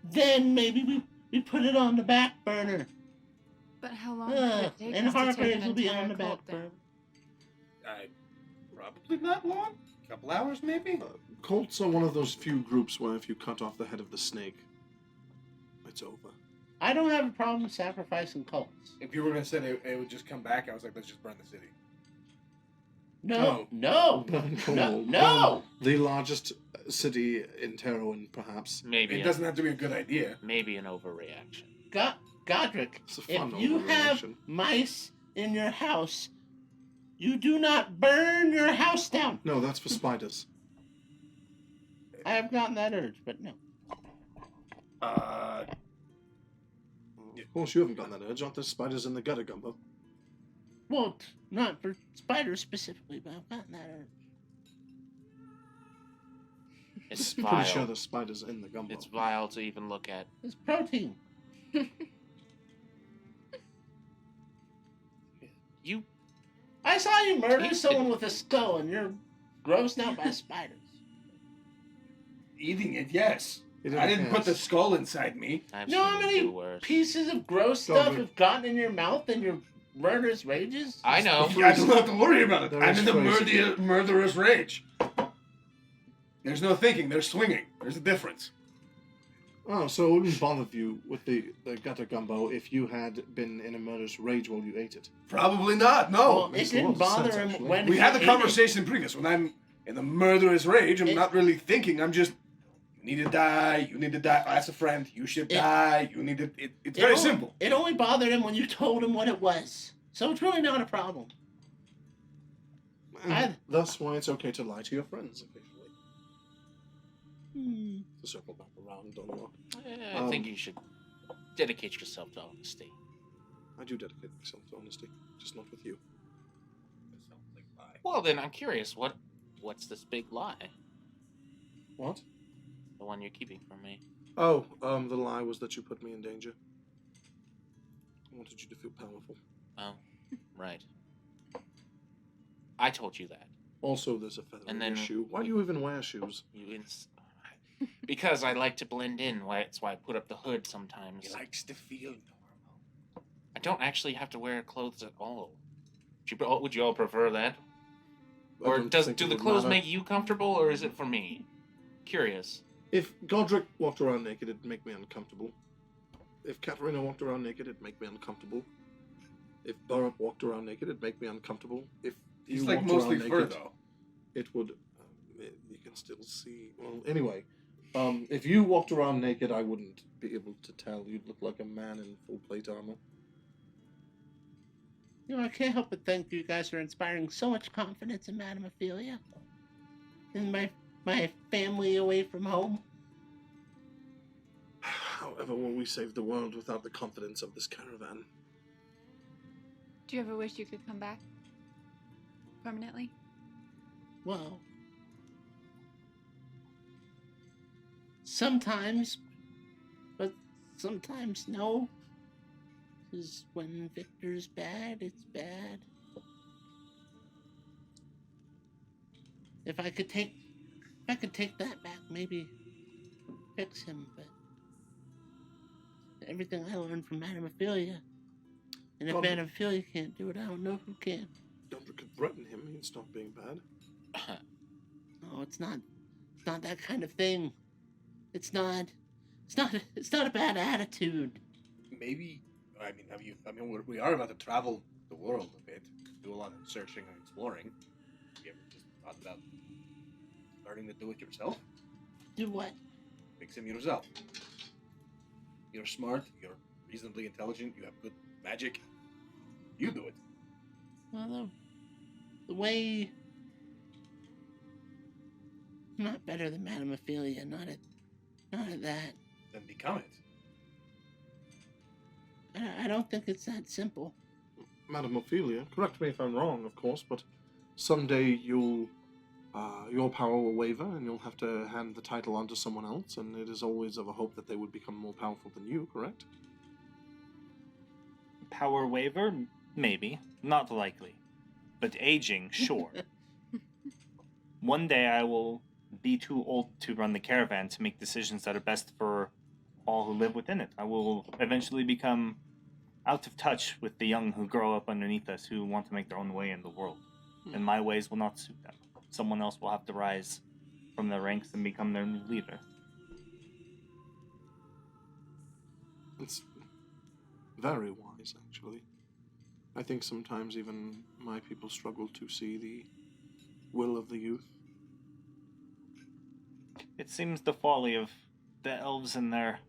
Then maybe we put it on the back burner. but how long did it take And us to take Hargraves an will be entire on the back cult burner. down? Probably not long. A couple hours, maybe. cults are one of those few groups where if you cut off the head of the snake, it's over. I don't have a problem sacrificing cults. If you were gonna say it would just come back, I was like, let's just burn the city. No, Oh. no, Burn no, Cornwall. no. The largest city in Terrowyn, perhaps. Maybe It doesn't have to be a good idea. maybe an overreaction. Godric, It's a if fun you have overreaction. mice in your house, you do not burn your house down. No, that's for spiders. I have gotten that urge, but no. Of course, you haven't got that urge. Aren't there spiders in the gutter, Gumbo? Well, not for spiders specifically, but I've gotten that urge. It's Pretty vile. sure there's spiders in the gumbo. It's vile to even look at. It's protein. You I saw you murder Tasted. someone with a skull, and you're grossed out by spiders. Eating it, yes. It I didn't put the depends. skull inside me. I've You know seen how you many do worse. pieces of gross Don't stuff be- have gotten in your mouth in your murderous rages? I know. I don't have to worry about it. There I'm is in the phrasing. murderous rage. There's no thinking. There's swinging. There's a difference. Oh, so it wouldn't bother you with the gutter gumbo if you had been in a murderous rage while you ate it. Probably not. No. Well, it makes a lot didn't of bother sense, him actually. when We he had the ate conversation previous. When I'm in the murderous rage, I'm It- not really thinking. I'm just, you need to die. You need to die. As a friend, you should It- die. You need to. It's It very only- simple. It only bothered him when you told him what it was. So it's really not a problem. And I- that's why it's okay to lie to your friends occasionally. To circle back around on what I think you should dedicate yourself to honesty. I do dedicate myself to honesty, just not with you. Well, then I'm curious. What what's this big lie? What? The one you're keeping from me. Oh, the lie was that you put me in danger. I wanted you to feel powerful. Oh, right. I told you that. Also, there's a feather And in your then shoe. Why do you even wear shoes? Because I like to blend in. That's why I put up the hood sometimes. He likes to feel normal. I don't actually have to wear clothes at all. Would you all prefer that? I Or don't do think the it would clothes matter. make you comfortable, or is it for me? Curious. If Godric walked around naked, it'd make me uncomfortable. If Katarina walked around naked, it'd make me uncomfortable. If Burrup walked around naked, it'd make me uncomfortable. If He's you like walked mostly around fur naked, though. it would. You can still see. Well, anyway, if you walked around naked, I wouldn't be able to tell. You'd look like a man in full plate armor. You know, I can't help but think you guys are inspiring so much confidence in Madame Ophelia. And my family away from home. However, will we save the world without the confidence of this caravan? Do you ever wish you could come back? Permanently? Well, sometimes, but sometimes no. Because when Victor's bad, it's bad. If I could take that back, maybe fix him, but everything I learned from Madame Ophelia. And if Well, Madame Ophelia can't do it, I don't know who can. Godric could threaten him. He'd stop being bad. No, it's not that kind of thing. It's not a bad attitude. Maybe. We are about to travel the world a bit, do a lot of searching and exploring. Have you ever just thought about learning to do it yourself? Do what? Fix him yourself. You're smart. You're reasonably intelligent. You have good magic. You do it. Well, the way... I'm not better than Madame Ophelia, not at that. Then become it. I don't think it's that simple. Madame Ophelia, correct me if I'm wrong, of course, but someday your power will waver and you'll have to hand the title on to someone else, and it is always of a hope that they would become more powerful than you, correct? Power waver? Maybe. Not likely. But aging, sure. One day I will be too old to run the caravan to make decisions that are best for all who live within it. I will eventually become out of touch with the young who grow up underneath us, who want to make their own way in the world. And my ways will not suit them. Someone else will have to rise from their ranks and become their new leader. It's very wise, actually. I think sometimes even my people struggle to see the will of the youth. It seems the folly of the elves and their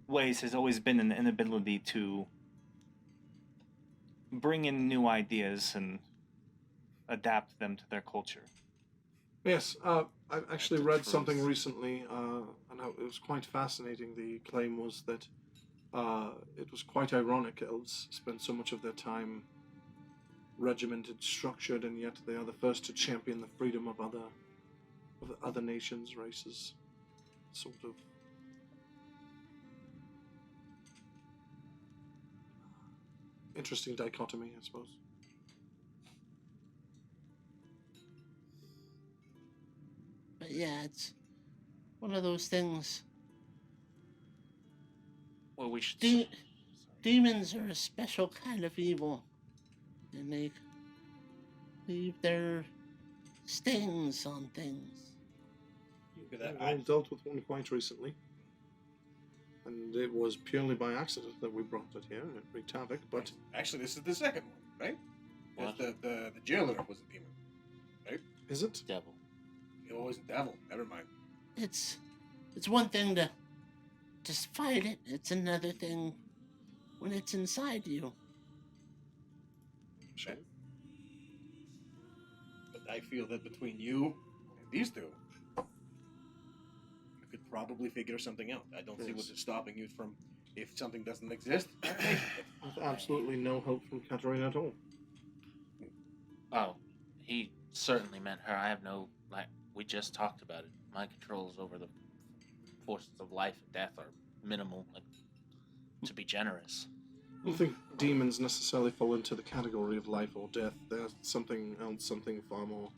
ways has always been an inability to bring in new ideas and adapt them to their culture. Yes, I actually read something recently, and it was quite fascinating. The claim was that it was quite ironic elves spend so much of their time regimented, structured, and yet they are the first to champion the freedom of other nations, races. Sort of interesting dichotomy, I suppose. But yeah, it's one of those things. Well, we should... Demons are a special kind of evil. And they leave their stains on things. I dealt with one quite recently, and it was purely by accident that we brought it here, and it wreaked havoc, but... Actually, this is the second one, right? What? The jailer was a demon, right? Is it? Devil. It was a devil. Never mind. It's one thing to just fight it. It's another thing when it's inside you. Sure. But I feel that between you and these two, you could probably figure something out. I don't see what is stopping you from, if something doesn't exist, With absolutely no help from Katarina at all. Oh, he certainly meant her. I have no like we just talked about it, my controls over the forces of life and death are minimal, like, to be generous. I don't think demons necessarily fall into the category of life or death. They're something else, something far more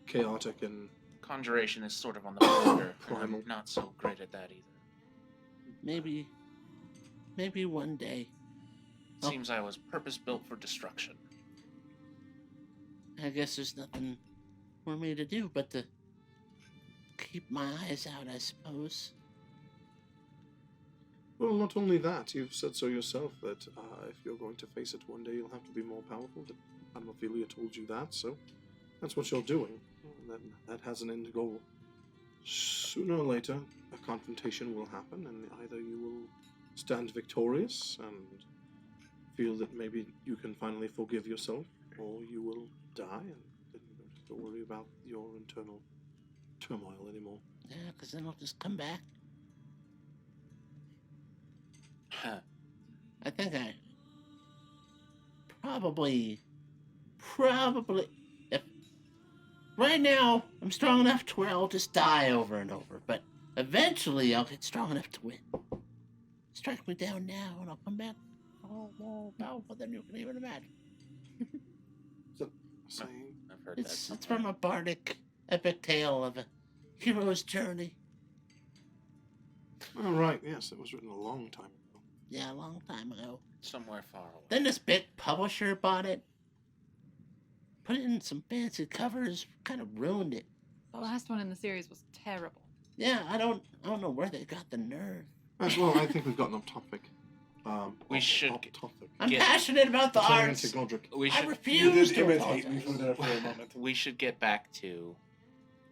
chaotic and Conjuration is sort of on the border, and Primal. I'm not so great at that either. Maybe one day. It seems I was purpose-built for destruction. I guess there's nothing for me to do but to keep my eyes out, I suppose. Well, not only that, you've said so yourself that if you're going to face it one day, you'll have to be more powerful. Madame Ophelia told you that, so that's what you're doing. And that has an end goal. Sooner or later, a confrontation will happen, and either you will stand victorious and feel that maybe you can finally forgive yourself, or you will die and then you don't have to worry about your internal turmoil anymore. Yeah, because then I'll just come back. I think I probably, if right now I'm strong enough to where I'll just die over and over, but eventually I'll get strong enough to win. Strike me down now and I'll come back more powerful than you can even imagine. Saying, I've heard It's that. from a bardic epic tale of a hero's journey. oh, right, yes, it was written a long time ago. Yeah, a long time ago. Somewhere far away. Then this big publisher bought it, put it in some fancy covers, kind of ruined it. The last one in the series was terrible. Yeah, I don't know where they got the nerve. Well, I think we've gotten off topic. We should off topic. I'm Get- passionate about the Turning arts. into Godric. We I should You refuse did to imitate apologize. me for there for a moment. we should get back to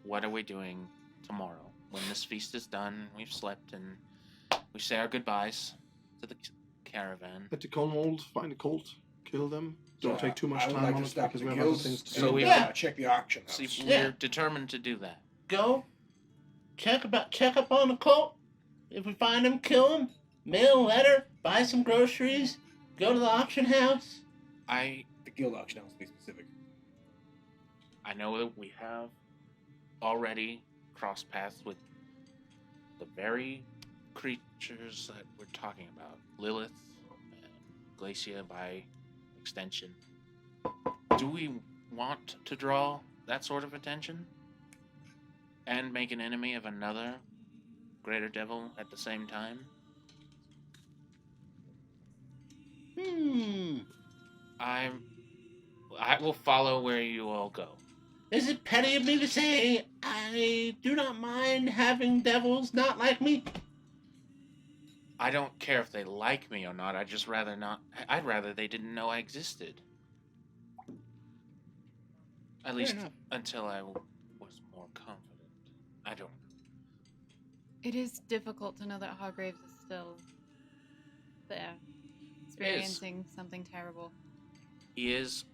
what are we doing tomorrow when this feast is done. We've slept and we say our goodbyes to the caravan. Head to Cornwall, find a cult, kill them. Don't So take too much I would time like on to it stop because the we have other guilds. things to So do. we- check the auction house. See, Yeah. we're determined to do that. Go, check up on the cult. If we find them, kill them. Mail a letter, buy some groceries, go to the auction house. I The guild auction house, to be specific. know that we have already crossed paths with the very creatures that we're talking about. Lilith and Glacia by extension. Do we want to draw that sort of attention? And make an enemy of another greater devil at the same time? I will follow where you all go. Is it petty of me to say I do not mind having devils not like me? I don't care if they like me or not. I'd just rather not. I'd rather they didn't know I existed. At least enough. until I was more confident. I don't. It is difficult to know that Hargraves is still there, experiencing something terrible. He is,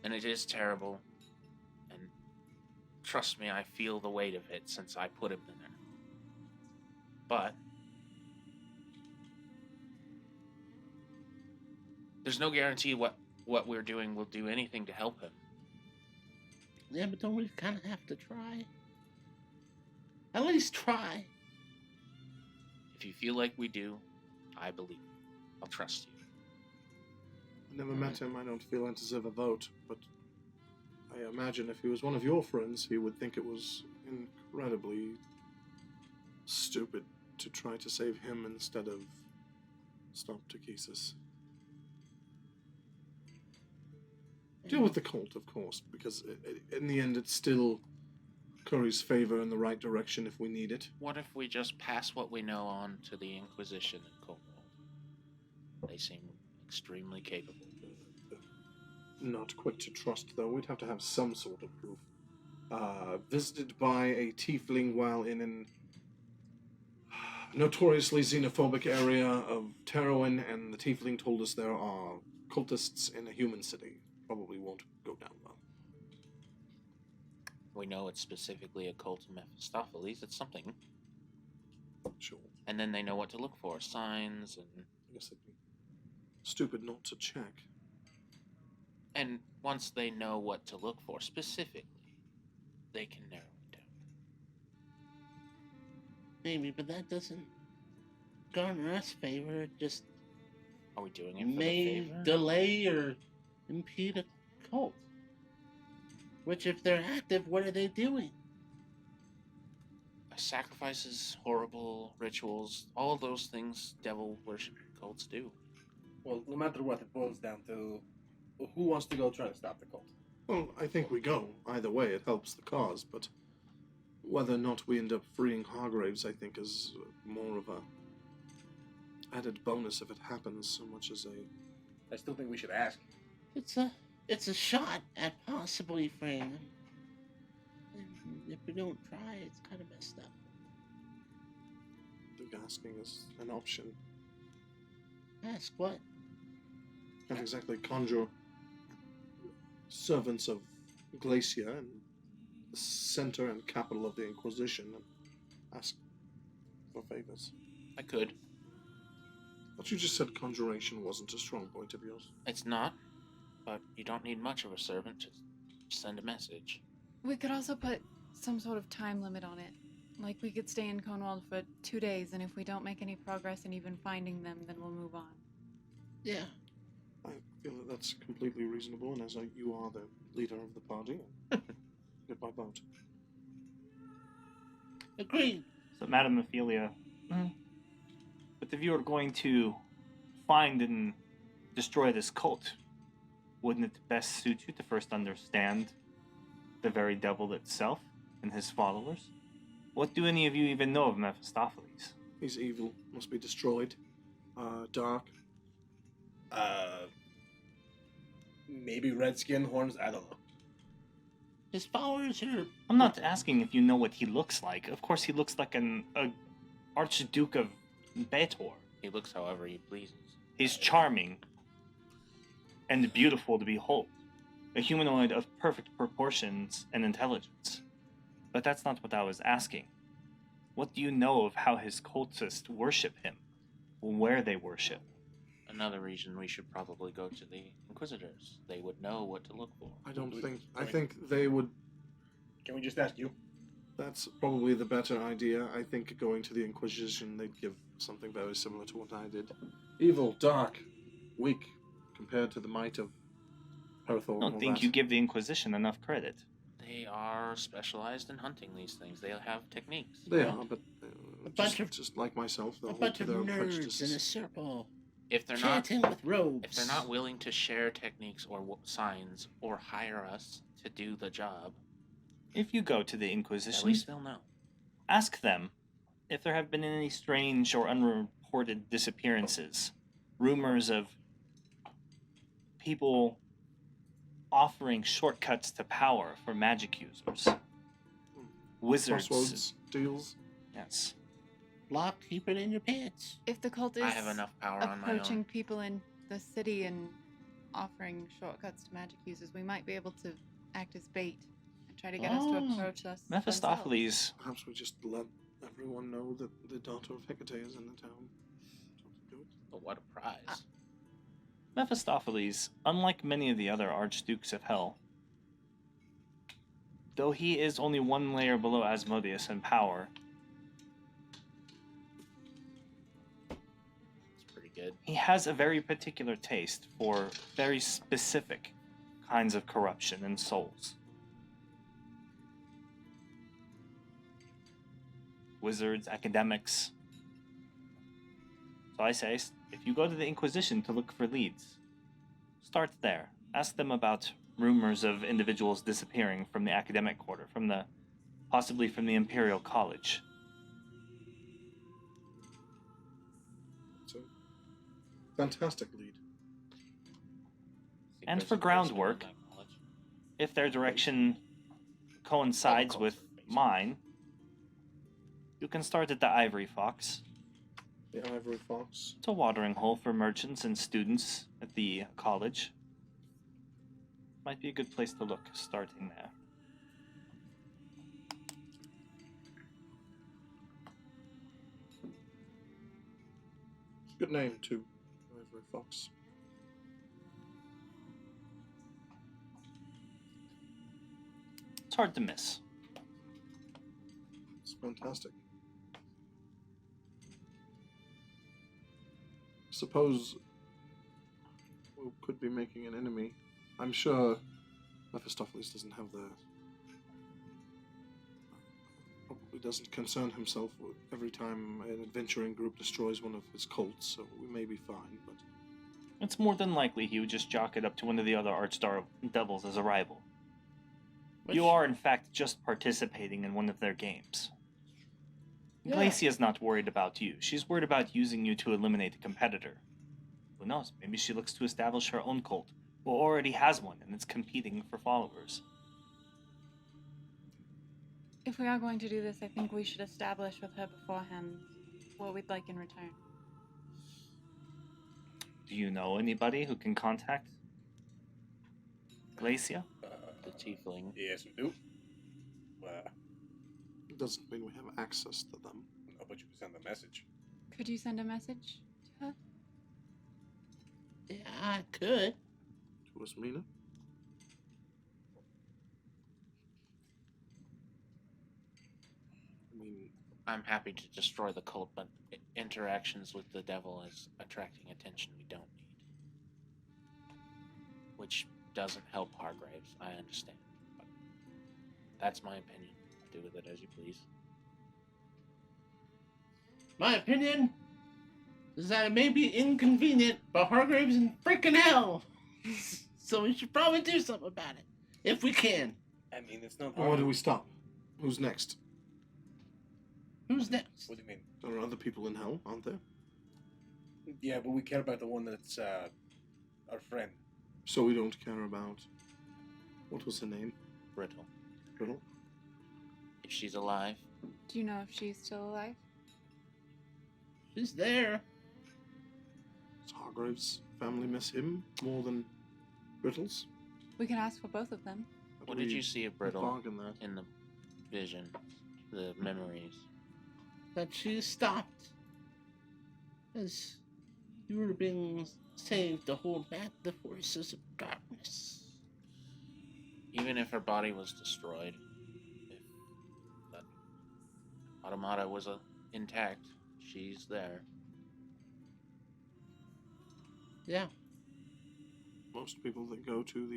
and it is terrible. And trust me, I feel the weight of it since I put him in there. But there's no guarantee what we're doing will do anything to help him. Yeah, but don't we kind of have to try? At least try. If you feel like we do, I believe. I'll trust you. I never met him. I don't feel I deserve a vote, but I imagine if he was one of your friends, he would think it was incredibly stupid to try to save him instead of stop Takesis. Deal with the cult, of course, because in the end, it still curries favor in the right direction if we need it. What if we just pass what we know on to the Inquisition in Cornwall? They seem extremely capable. Not quick to trust, though. We'd have to have some sort of proof. Visited by a tiefling while in an notoriously xenophobic area of Terrowyn, and the tiefling told us there are cultists in a human city. Probably won't go down well. We know it's specifically a cult of Mephistopheles. It's something. Sure. And then they know what to look for. Signs and... I guess it'd be stupid not to check. And once they know what to look for specifically, they can narrow it maybe, but that doesn't garner us favor. It just Are we doing it for the may favor? delay or impede a cult. Which, if they're active, what are they doing? Sacrifices, horrible rituals, all those things devil worship cults do. Well, no matter what, it boils down to who wants to go try to stop the cult. Well, I think we go. Either way, it helps the cause, but whether or not we end up freeing Hargraves, I think, is more of a added bonus if it happens, so much as a... I still think we should ask. It's a shot at possibly freeing them. And if we don't try, it's kind of messed up. I think asking is an option. Ask what? Can't exactly conjure servants of Glacia and the center and capital of the Inquisition and ask for favors. I could. But you just said conjuration wasn't a strong point of yours. It's not, but you don't need much of a servant to send a message. We could also put some sort of time limit on it. Like, we could stay in Cornwall for 2 days, and if we don't make any progress in even finding them, then we'll move on. Yeah. I feel that that's completely reasonable, and as you are the leader of the party, get my vote. Agreed. So, Madame Ophelia, but if you were going to find and destroy this cult, wouldn't it best suit you to first understand the very devil itself and his followers? What do any of you even know of Mephistopheles? He's evil, must be destroyed. Dark. Maybe redskin horns. I don't know. His followers are... I'm not asking if you know what he looks like. Of course, he looks like an Archduke of Betor. He looks however he pleases. He's charming and beautiful to behold, a humanoid of perfect proportions and intelligence. But that's not what I was asking. What do you know of how his cultists worship him, where they worship? Another reason we should probably go to the Inquisitors. They would know what to look for. I think they would... Can we just ask you? That's probably the better idea. I think going to the Inquisition, they'd give something very similar to what I did. Evil, dark, weak, compared to the might of Herthor. I don't think you give the Inquisition enough credit. They are specialized in hunting these things. They have techniques. They are, but bunch of- just like myself, they'll A hold bunch to of their own nerds in a prejudices. circle. If they're not, Chanting with robes. if they're not willing to share techniques or signs or hire us to do the job, If you go to the at Inquisition, least they'll know. ask them if there have been any strange or unreported disappearances, rumors of people offering shortcuts to power for magic users, wizards. Crossroads deals. Yes. Locked, keep it in your pants. If the cult is I have enough power on my approaching own. people in the city and offering shortcuts to magic users, we might be able to act as bait and try to get us to Oh. approach us. Mephistopheles, Perhaps we just let everyone know that the daughter of Hecate is in the town. Do it. But what a prize. Mephistopheles, unlike many of the other Archdukes of Hell, though he is only one layer below Asmodeus in power, It's pretty good. he has a very particular taste for very specific kinds of corruption and souls. Wizards, academics. So I say, if you go to the Inquisition to look for leads, start there. Ask them about rumors of individuals disappearing from the academic quarter, possibly from the Imperial College. It's a fantastic lead. See, And there's for a person groundwork, in that knowledge. If their direction coincides with mine, you can start at the Ivory Fox. The Ivory Fox. It's a watering hole for merchants and students at the college. Might be a good place to look, starting there. It's a good name, too. Ivory Fox. It's hard to miss. It's fantastic. suppose we could be making an enemy. I'm sure Mephistopheles doesn't have the... probably doesn't concern himself with every time an adventuring group destroys one of his cults, so we may be fine, but... It's more than likely he would just chalk it up to one of the other Archdevils devils as a rival. You are, in fact, just participating in one of their games. Yeah. Glacia's not worried about you. She's worried about using you to eliminate a competitor. Who knows? Maybe she looks to establish her own cult, or already has one and is competing for followers. If we are going to do this, I think we should establish with her beforehand what we'd like in return. Do you know anybody who can contact Glacia? The tiefling. Yes, we do. It doesn't mean we have access to them. How about you send a message? Could you send a message to her? Yeah, I could. To Osmina? I mean, I'm happy to destroy the cult, but interactions with the devil is attracting attention we don't need. Which doesn't help Hargraves, I understand. But that's my opinion. Do with it as you please. My opinion is that it may be inconvenient, but Hargrave's in freaking hell. So we should probably do something about it. If we can. I mean, it's not. why do we stop? Who's next? Who's next? What do you mean? There are other people in hell, aren't there? Yeah, but we care about the one that's our friend. So we don't care about... what was her name? Brittle. Brittle? If she's alive, Do you know if she's still alive? She's there. Does Hargrave's family miss him more than Brittle's? We can ask for both of them. How do what did we you see of Brittle bargain that? in the vision, the memories? That she stopped. As you were being saved to hold back the forces of darkness. Even if her body was destroyed, if that automata was intact, she's there. Yeah. Most people that go to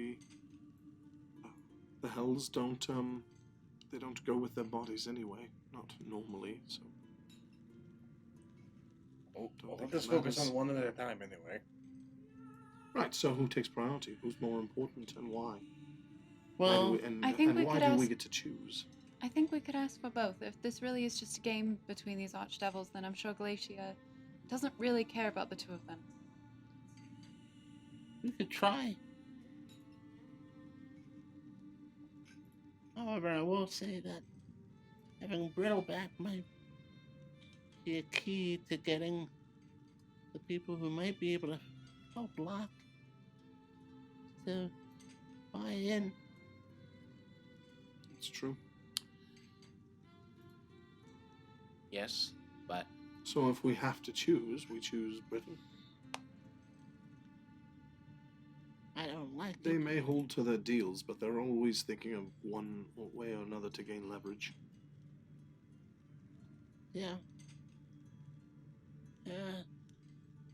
the hells don't they don't go with their bodies anyway. Not normally, so Well, Don't think let's it focus matters. on one at a time anyway. right. So who takes priority? Who's more important, and why? Well, why do we, and, I think and we why could do we ask- get to choose? I think we could ask for both. If this really is just a game between these archdevils, then I'm sure Glacia doesn't really care about the two of them. we could try. However, I will say that having Brittle back might be a key to getting the people who might be able to help Locke to buy in. It's true. Yes, but So if we have to choose, we choose Britain. I don't like They it. may hold to their deals, but they're always thinking of one way or another to gain leverage. Yeah. Yeah,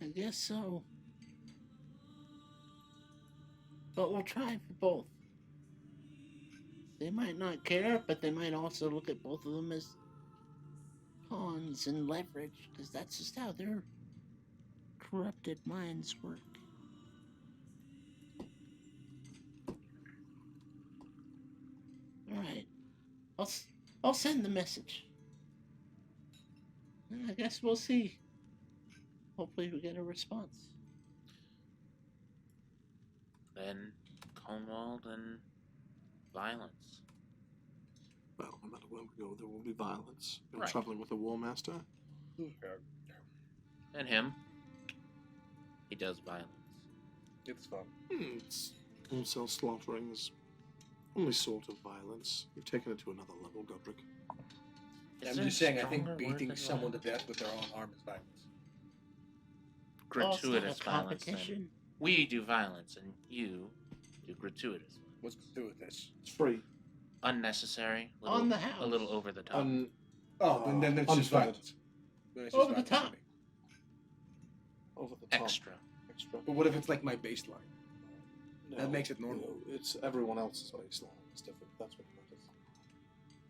I guess so. But we'll try for both. They might not care, but they might also look at both of them as pawns and leverage, because that's just how their corrupted minds work. Alright. I'll send the message. And I guess we'll see. Hopefully we get a response. then Conwald and violence. Well, no matter where we go, there will be violence. You're Right. traveling with a war master. And him. He does violence. It's fun. It's wholesale slaughtering is only sort of violence. You've taken it to another level, Godric. Is I'm there just saying, I think stronger word beating than someone to violence? death with their own arm is violence. Gratuitous Also a violence. Then. competition. We do violence, and you do gratuitous. What's to do with this? It's free. Unnecessary. On the house. A little over the top. Oh, then it's just unfettered. violence. Then it's just Over the violence to top. me. over the top. Extra. But what if it's like my baseline? No, That makes it normal. no, it's everyone else's baseline. It's different. That's what matters.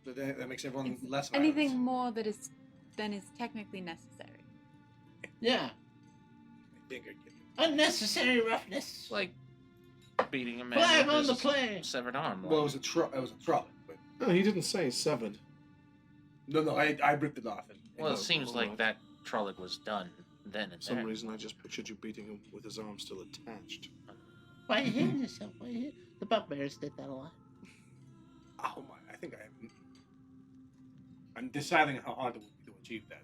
But that makes everyone It's less anything violent. more than is technically necessary. Yeah. I think I get it. Unnecessary roughness. Like beating a man Flag with on the his play. severed arm. Well, it was a trolley, but No, he didn't say severed. no, I ripped it off. Well, it Oh, seems like alright. that trolley was done then and For some there. reason, I just pictured you beating him with his arm still attached. Why you hitting yourself? Why you hit? The bugbears did that a lot. Oh my! I think I'm deciding how hard it would be to achieve that.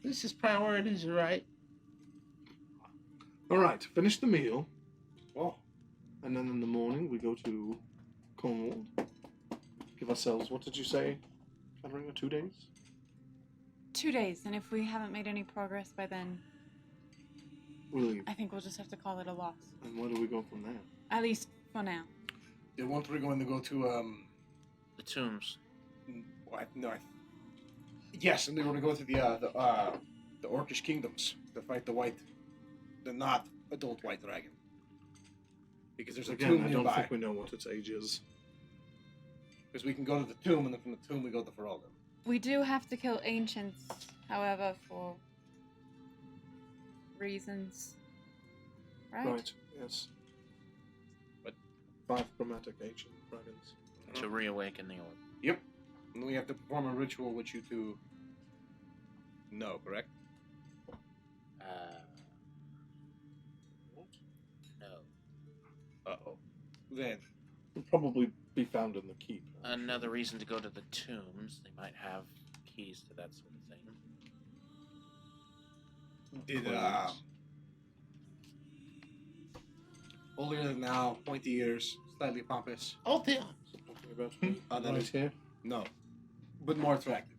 This is priorities, right? All right, finish the meal, Well, and then in the morning we go to Cornwall. Give ourselves, what did you say, Catherine, 2 days? 2 days, and if we haven't made any progress by then, We'll leave. I think we'll just have to call it a loss. And where do we go from there? At least for now. then weren't we going to go to The tombs. what? No. Yes, and we were going to go to the Orcish kingdoms to fight the not adult white dragon. Because there's a Again, tomb I don't nearby. think we know what its age is. Because we can go to the tomb, and then from the tomb we go to Feralden. We do have to kill ancients, however, for reasons. Right? Yes. But- 5 chromatic ancient dragons. To reawaken the orb. Yep. And we have to perform a ritual which you two know, correct? No. Uh-oh. Then, It'll probably be found in the keep. Another reason to go to the tombs. They might have keys to that sort of thing. did, older than now, pointy ears, slightly pompous. Altheon. Talking about me that right is- here. No. But more attractive.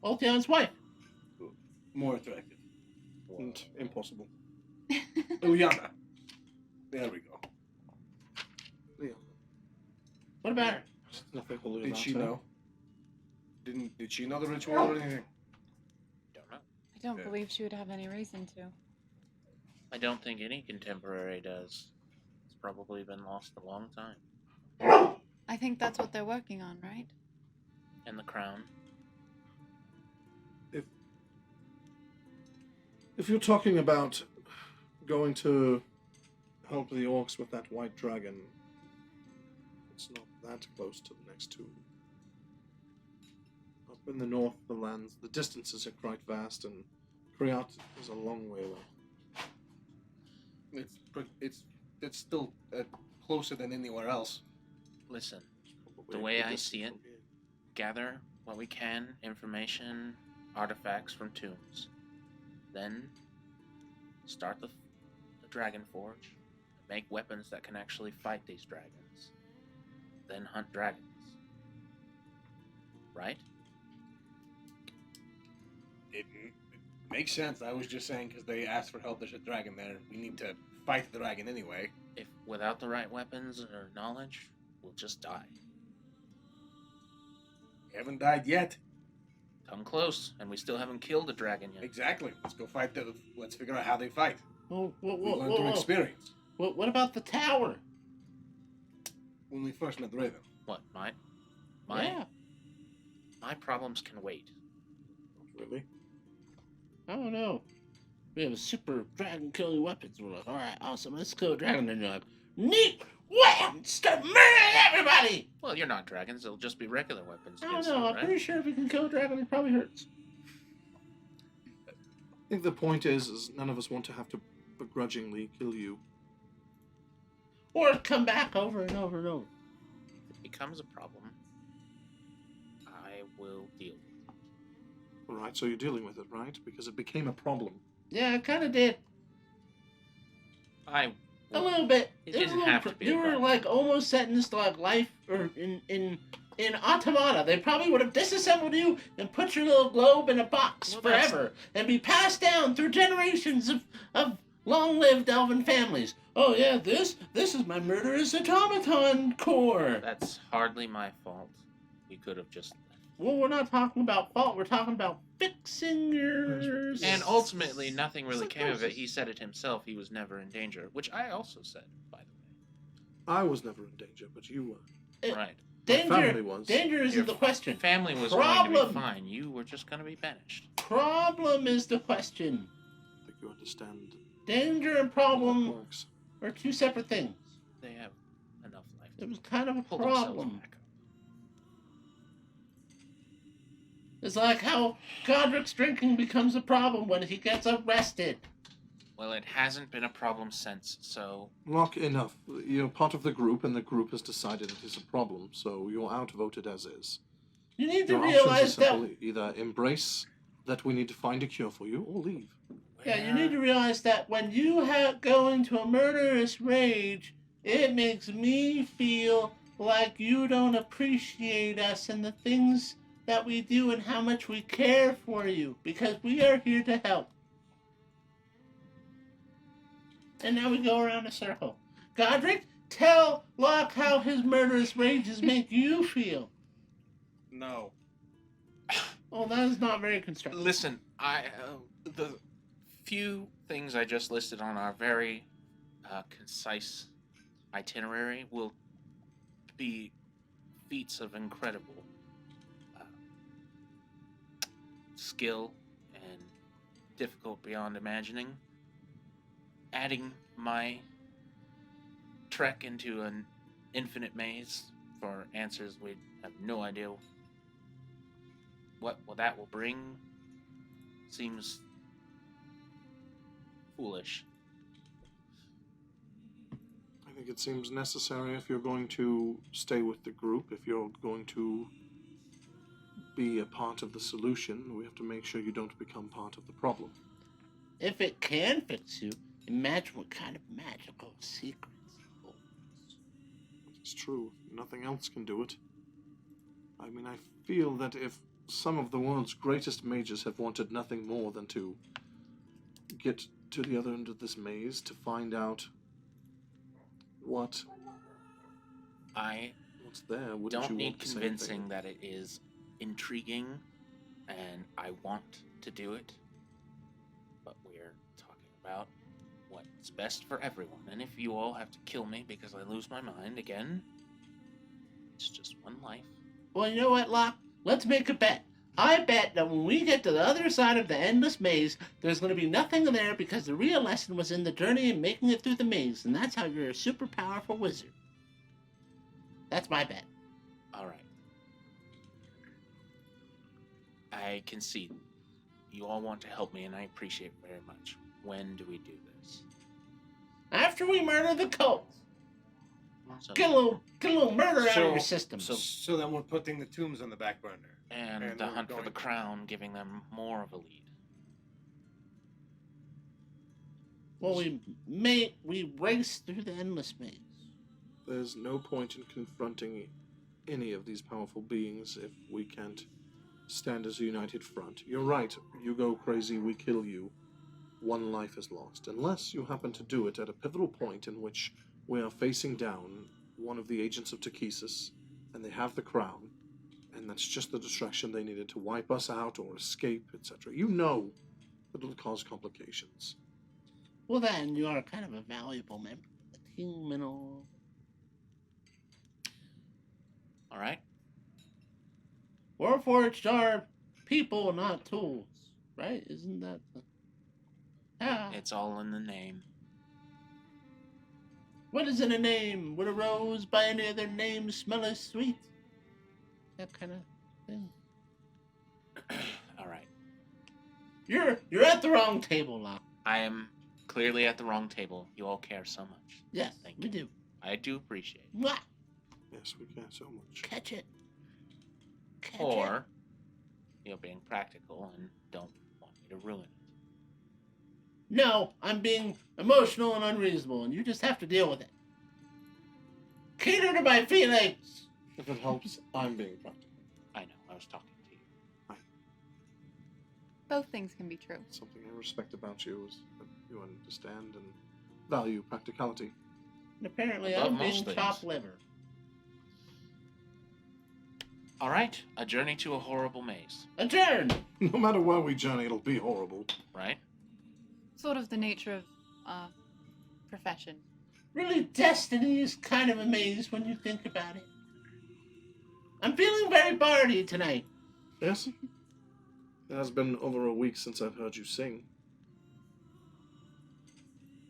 Altheon's wife. More attractive. And impossible. Uyana. There we go. Yeah. What about her? There's nothing holy Did about she her. know? Did she know the ritual or anything? Don't know. I don't Yeah. believe she would have any reason to. I don't think any contemporary does. It's probably been lost a long time. I think that's what they're working on, right? And the crown. If you're talking about going to help the orcs with that white dragon, it's not that close to the next tomb. Up in the north of the lands, the distances are quite vast, and Kriat is a long way away. It's still closer than anywhere else. Listen, Probably The a way good I distance see it- from here. gather what we can, information, artifacts from tombs. Then start the Dragon Forge, make weapons that can actually fight these dragons. Then hunt dragons. Right? It makes sense. I was just saying because they asked for help. There's a dragon there. We need to fight the dragon anyway. If without the right weapons or knowledge, we'll just die. We haven't died yet. Come close, and we still haven't killed a dragon yet. Exactly. Let's go fight them. Let's figure out how they fight. Whoa, whoa, We whoa, learn whoa, through whoa. experience. What about the tower? When we first met Raven. What, my Yeah. problems can wait. Not really. I don't know. We have a super dragon killing weapons. We're like, all right, awesome, let's kill a dragon. And you're like, neat, wham, start murdering everybody. Well, you're not dragons, it'll just be regular weapons I don't against know. you, I'm right? pretty sure if we can kill a dragon, it probably hurts. I think the point is none of us want to have to begrudgingly kill you. Or come back over and over and over. If it becomes a problem, I will deal with it. All right, so you're dealing with it, right? Because it became a problem. Yeah, I kind of did. I A will. little bit. It was a didn't little have to be a You were problem. like almost sentenced to like life or in automata. They probably would have disassembled you and put your little globe in a box Well, that's- forever and be passed down through generations of long-lived elven families. Oh yeah, this is my murderous automaton core. That's hardly my fault. We could have just left. Well, we're not talking about fault. We're talking about fixing your... And ultimately, nothing really came of it. psychosis. He said it himself. He was never in danger, which I also said, by the I was never in danger, but you were. way. It- Right. My family Danger, was. danger isn't Your the question. Family was going to Problem. be fine. You were just going to be banished. Problem is the question. I think you understand Danger and how that problem works. are two separate things. They have enough life It was kind of a pull themselves problem. back up. It's like how Godric's drinking becomes a problem when he gets arrested. Well, it hasn't been a problem since, so Locke, enough. You're part of the group, and the group has decided it is a problem, so you're outvoted as is. You need to Your options are realize that. simply either embrace that we need to find a cure for you, or leave. Yeah, you need to realize that when you go into a murderous rage, it makes me feel like you don't appreciate us and the things that we do and how much we care for you, because we are here to help. And now we go around a circle. Godric, tell Locke how his murderous rages make you feel. No. Oh, that is not very constructive. Listen, the few things I just listed on our very concise itinerary will be feats of incredible skill and difficult beyond imagining. Adding my trek into an infinite maze for answers we have no idea what that will bring seems foolish. I think it seems necessary if you're going to stay with the group, if you're going to be a part of the solution, we have to make sure you don't become part of the problem. If it can fix you, imagine what kind of magical secrets it holds. It's true. Nothing else can do it. I mean, I feel that if some of the world's greatest mages have wanted nothing more than to get to the other end of this maze to find out what's there, wouldn't Don't you need want the same convincing thing? that it is intriguing, and I want to do it. But we're talking about what's best for everyone. And if you all have to kill me because I lose my mind again, it's just one life. Well, you know what, Locke? Let's make a bet. I bet that when we get to the other side of the endless maze, there's going to be nothing there because the real lesson was in the journey and making it through the maze, and that's how you're a super powerful wizard. That's my bet. All right. I concede. You all want to help me, and I appreciate it very much. When do we do this? After we murder the cult, So- get a little murder out of So- your system. So then we're putting the tombs on the back burner. and and the we're hunt for the going- crown, giving them more of a lead. Well, we race through the endless maze. There's no point in confronting any of these powerful beings if we can't stand as a united front. You're right. You go crazy, we kill you. One life is lost. Unless you happen to do it at a pivotal point in which we are facing down one of the agents of Takesis, and they have the crown, and that's just the distraction they needed to wipe us out or escape, etc. You know that it'll cause complications. Well, then you are kind of a valuable member of the team and all. All right. Warforged are people, not tools, right? Isn't that the... Ah, It's all in the name. what is in a name? Would a rose by any other name smell as sweet? That kind of thing. All right. You're at the wrong table, Locke. I am clearly at the wrong table. You all care so much. Yes, Thank we you. do. I do appreciate it. Mwah! Yes, we care so much. Catch it. Catch it. Or you're being practical and don't want me to ruin it. No, I'm being emotional and unreasonable, and you just have to deal with it. Cater to my feelings. If it helps, I'm being practical. I know. I was talking to you. Both things can be true. Something I respect about you is that you understand and value practicality. And apparently Above I'm most being things. chopped liver. All right, a journey to a horrible maze, Adjourn! No matter where we journey, it'll be horrible. right? Sort of the nature of profession. Really, destiny is kind of a maze when you think about it. I'm feeling very bardy tonight. Yes? It has been over a week since I've heard you sing.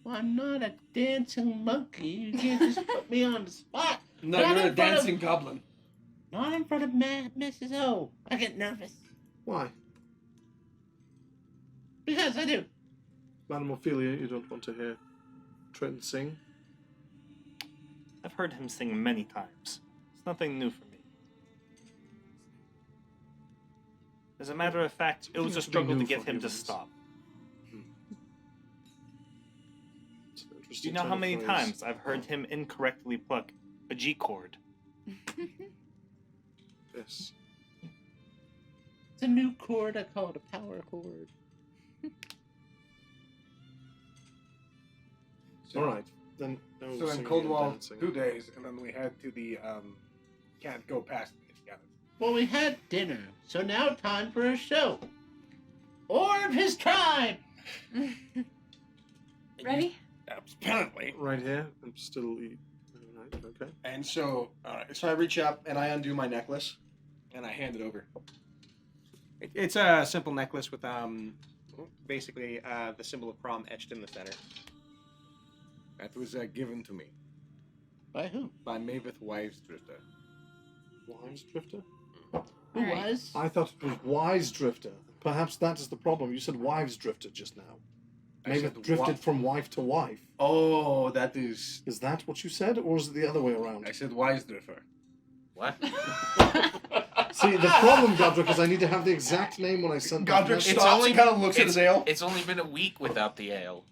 Well, I'm not a dancing monkey. You can't just put me on the spot. No, Not you're in a front of- dancing goblin. Not in front of Mrs. O. I get nervous. Why? Because I do. Madame Ophelia, you don't want to hear Trin sing? I've heard him sing many times. It's nothing new for me. As a matter of fact, it was a Seems to be struggle to new get for him to humans. stop. It's an Do interesting you know turn how of many phrase. times I've heard him incorrectly pluck a G chord? Yes. It's a new chord. I call it a power chord. So, All right. Then no So in singing Coldwell, and dancing. 2 days, and then we head to the can't go past me together. Well, we had dinner, so now time for a show. Orb his tribe! Ready? Apparently. Right here. I'm still eat. All right. Okay. And so, so I reach up and I undo my necklace, and I hand it over. It's a simple necklace with basically the symbol of prom etched in the center. That was given to me By who? by Maveth Wives Drifter. Wise Drifter? Who Alright. was? I thought it was Wise Drifter. Perhaps that is the problem. You said Wives Drifter just now. I Maybe said it drifted wa- from wife to wife. Oh, that is. Is that what you said, or is it the other way around? I said Wise Drifter. What? See, the problem, Godric, is I need to have the exact name when I send that Godric message. stops and kind of looks at his ale. It's only been a week without the ale.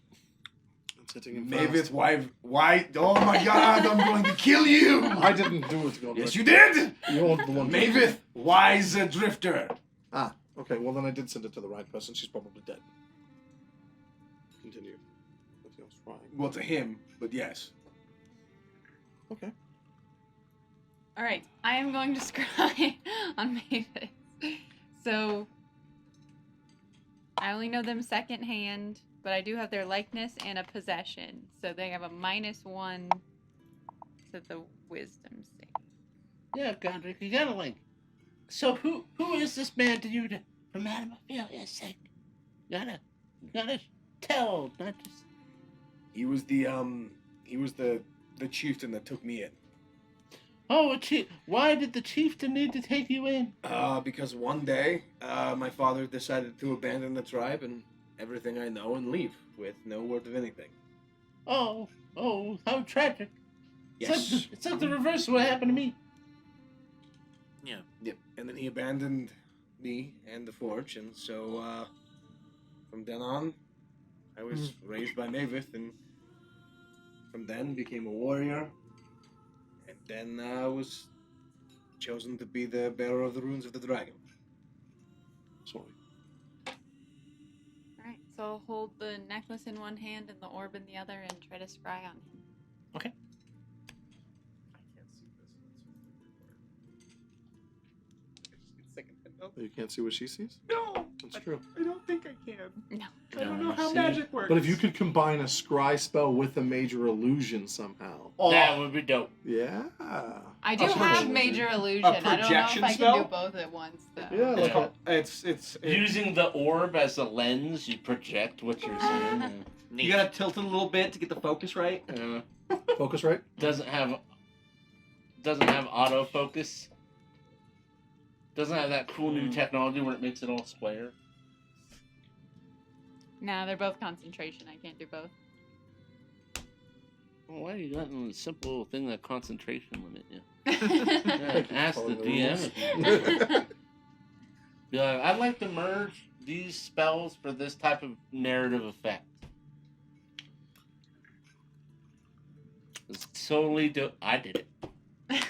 It's hitting him Maveth fast. Wife. Why? Oh my God! I'm going to kill you. I didn't do it, Godric. Yes, you did. You're the one. Maveth Wise Drifter. Ah, okay. Well, then I did send it to the right person. She's probably dead. Continue with your scrying. Well, to him, but yes. Okay. All right, I am going to scry on Mavis. So I only know them secondhand, but I do have their likeness and a possession. So they have a -1 to the wisdom save. Yeah, Godric, you gotta like. So who is this man to you? For Madame Ophelia's sake, you gotta tell, not just. He was the chieftain that took me in. Oh, why did the chieftain need to take you in? Because one day, my father decided to abandon the tribe and everything I know and leave with no word of anything. Oh, how tragic! Yes. It's like the reverse of what happened to me. Yeah. Yep. And then he abandoned me and the forge, and so from then on, I was raised by Maveth, and from then became a warrior, and then I was chosen to be the bearer of the runes of the dragon. Sorry. All right, so I'll hold the necklace in one hand and the orb in the other and try to scry on him. Okay. You can't see what she sees? No, That's true. I don't think I can. No. I don't know No, how see? magic works. But if you could combine a scry spell with a major illusion somehow. That would be dope. Yeah. I do A have projection- major illusion. a I don't know if projection I can spell? do both at once, though. Yeah, like Yeah. It's Using the orb as a lens, you project what you're seeing. Neat. you gotta tilt it a little bit to get the focus right. focus right. Doesn't have autofocus. Doesn't have that cool new technology where it makes it all square. Nah, they're both concentration. I can't do both. Well, why are you letting the simple thing like concentration limit you? Thank you Ask for the following DM. rules. if you- Be like, I'd like to merge these spells for this type of narrative effect. It's totally I did it.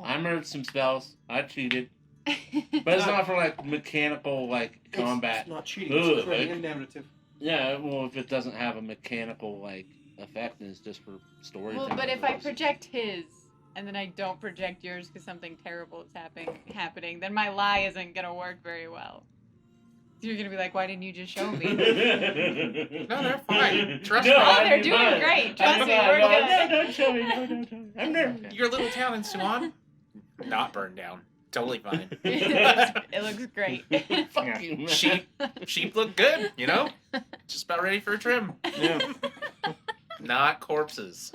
I merged some spells. I cheated. But it's not for like mechanical like combat. It's not cheating. Ugh, It's creating a like- narrative. Yeah, well, if it doesn't have a mechanical like effect, and it's just for storytelling. Well, but if I purposes. project his, and then I don't project yours because something terrible is happening, then my lie isn't gonna work very well. So you're gonna be like, why didn't you just show me? No, they're fine. Trust me. Oh, they're doing great. Trust me, we're good. No, don't show me. No, don't show me. I'm there. Your little town in Suan, not burned down. Totally fine. It looks great. Fuck you, man. Sheep look good, you know? Just about ready for a trim. Yeah. Not corpses.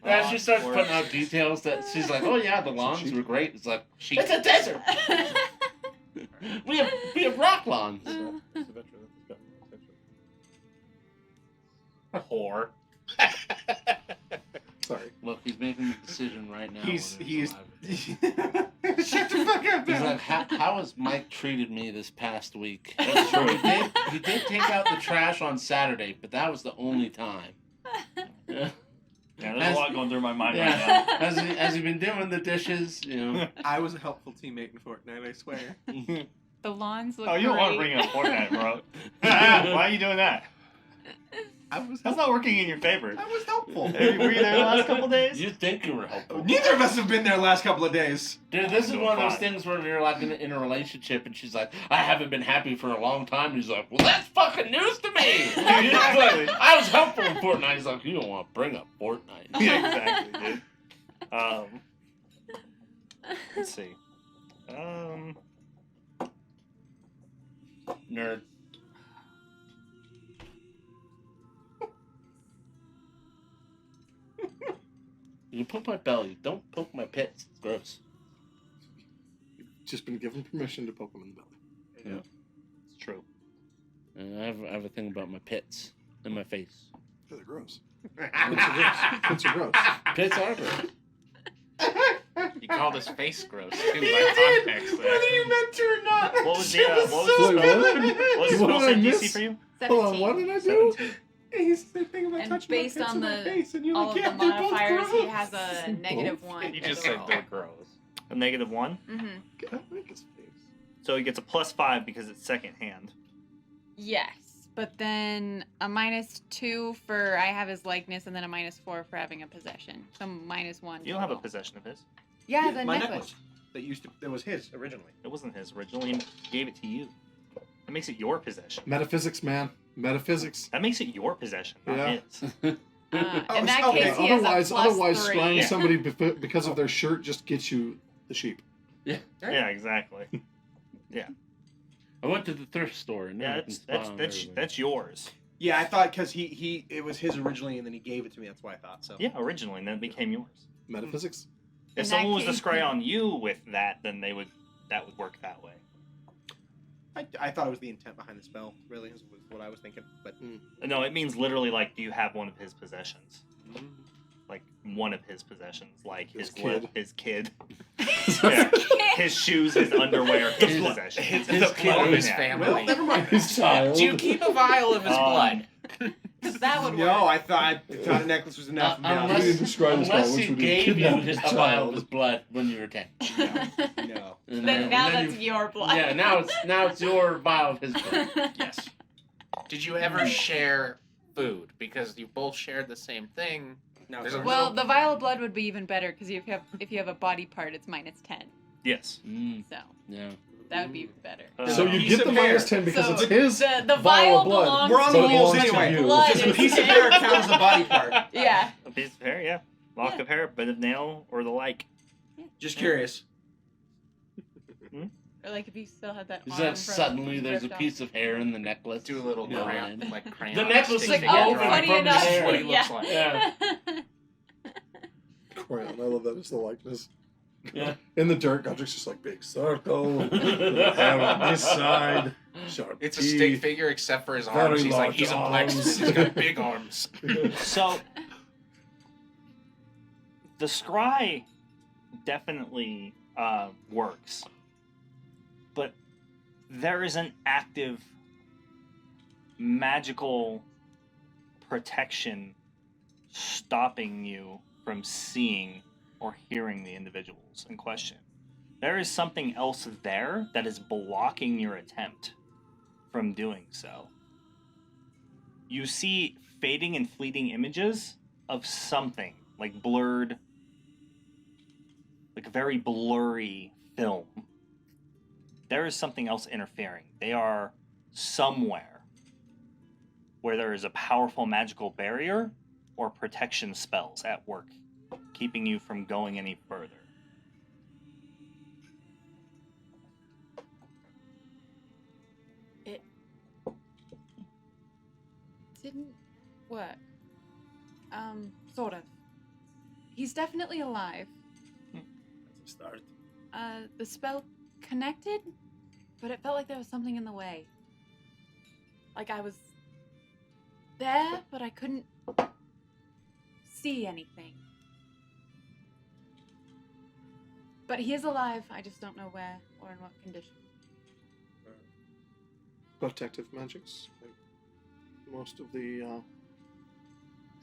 As she starts putting out details that she's like, oh yeah, the lawns were great. It's like, it's a desert. we have rock lawns. Whore. Sorry. Look, he's making the decision right now. He's whether it's Shut alive. the fuck up. He's like, how has Mike treated me this past week? That's true. He did take out the trash on Saturday, but that was the only time. Yeah. Yeah, there's a lot going through my mind right now. Has he been doing the dishes? You know. I was a helpful teammate in Fortnite, I swear. The lawns look Oh, you don't want to great. bring up Fortnite, bro. Why are you doing that? was That's not working in your favor. I was helpful. Were you there the last couple days? You think you were helpful. Neither of us have been there the last couple of days. Dude, this is doing one of those fine. things where you're like in a relationship and she's like, I haven't been happy for a long time. And he's like, well, that's fucking news to me. He's like, I was helpful in Fortnite. He's like, you don't want to bring up Fortnite. Yeah, exactly, dude. Let's see. Nerd. You poke my belly. Don't poke my pits. It's gross. Just been given permission to poke him in the belly. It's true. And I have a thing about my pits and my face. Yeah, they're gross. Pits are gross. Pits are gross. You called his face gross, too, You by did, context. whether you meant to or not. What was the Shit what was so the spell? Wait, bad. what? What was the What spell did I save DC miss? for you? Hold on, what did I do? 17. He's the thing about And touching based my pits on in my the face, and you're all like, of yeah, the they're both modifiers, he gross. has a negative one. You just said they're gross. A -1. Mm-hmm. God, make his face. So he gets a +5 because it's second hand. Yes, but then a -2 for I have his likeness, and then a -4 for having a possession. So -1. You don't have a total. possession of his. Yeah, the my necklace. that was his originally. It wasn't his originally. He gave it to you. That makes it your possession. Metaphysics, man. Metaphysics. That makes it your possession, not Yeah. his. In that okay. case, he has Otherwise, a otherwise, +3. scrying somebody because of their shirt just gets you the sheep. Yeah, exactly. I went to the thrift store and Yeah, now I can that's yours. Yeah, I thought because it was his originally, and then he gave it to me. That's why I thought so. Yeah, originally, and then it became yours. Metaphysics. If In someone that was to case- scry on you with that, then that would work that way. I thought it was the intent behind the spell. Really, is what I was thinking. But No, it means literally like, do you have one of his possessions? Like one of his possessions, like His his kid. yeah. His shoes, his underwear, his His- possessions. The blood of his Yeah. family. well, never mind. His child. Do you keep a vial of his blood? That would work. No, I thought a necklace was enough. for me. unless- You didn't describe this guy, Unless which he would be gave you kidnapped a his vial of child. his blood when you were 10. No. And Then now and that's you- your blood. Yeah, now it's your vial of his blood. Yes. Did you ever share food? Because you both shared the same thing. No, There's sorry. a- Well, the vial of blood would be even better because if you have a body part, it's -10. Yes. So Yeah. that would be even better. So you Piece get of the hair. -10 because So it's his the vial vial of blood. belongs We're on to the you. rules belongs to anyway. you. Blood Just a is piece of his. hair counts as a body part. Yeah. A piece of hair, yeah. Lock Yeah. of hair, bit of nail, or the like. Just curious. Or like if you still had that Is arm that from suddenly there's a ripped off. piece of hair in the necklace? Do a little Yeah. crayon, like crayon. The necklace stick is It's like, figure oh, drawing. funny from enough. the hair. What he looks like. Yeah. Crayon. I love that. It's the likeness. Yeah. In the dirt, Godric's just like big circle. Hair on this side. Sharp It's a teeth. stick figure except for his Very arms. He's like, large he's a arms. blacksmith. He's got big arms. So the scry definitely works, but there is an active magical protection stopping you from seeing or hearing the individuals in question. There is something else there that is blocking your attempt from doing so. You see fading and fleeting images of something, like blurred like a very blurry film, there is something else interfering. They are somewhere where there is a powerful magical barrier or protection spells at work, keeping you from going any further. It didn't work. Sort of. He's definitely alive. That's a start. The spell connected, but it felt like there was something in the way. Like I was there, but I couldn't see anything. But he is alive, I just don't know where or in what condition. Protective magics. Like most of the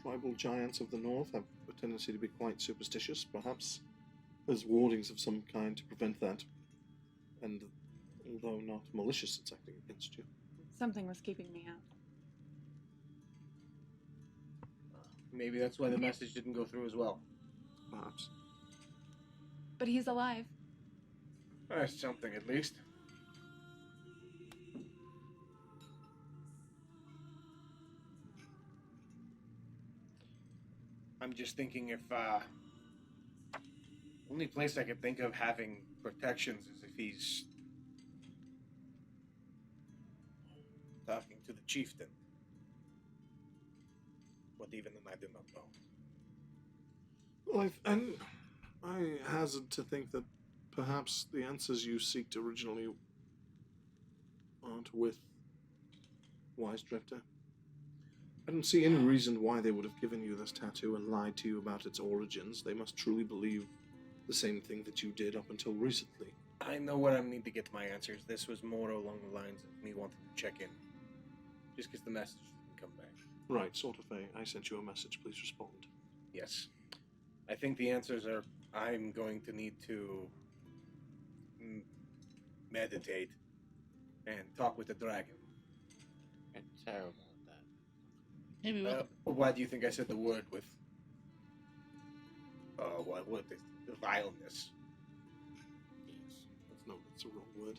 tribal giants of the north have a tendency to be quite superstitious. Perhaps there's wardings of some kind to prevent that. And although not malicious, it's acting against you. Something was keeping me out. Maybe that's why the message didn't go through as well. Perhaps. But he's alive. That's something, at least. I'm just thinking if, only place I could think of having protections is if he's talking to the chieftain. But even then, I do not know. Well, I hazard to think that perhaps the answers you seeked originally aren't with Wise Drifter. I don't see any reason why they would have given you this tattoo and lied to you about its origins. They must truly believe the same thing that you did up until recently. I know what I need to get to my answers. This was more along the lines of me wanting to check in. Just because the message didn't come back. Right, sort of I sent you a message, please respond. Yes. I think the answers are I'm going to need to meditate and talk with the dragon. You're terrible at that. Maybe we could Why do you think I said the word with what is the vileness? That's a wrong word.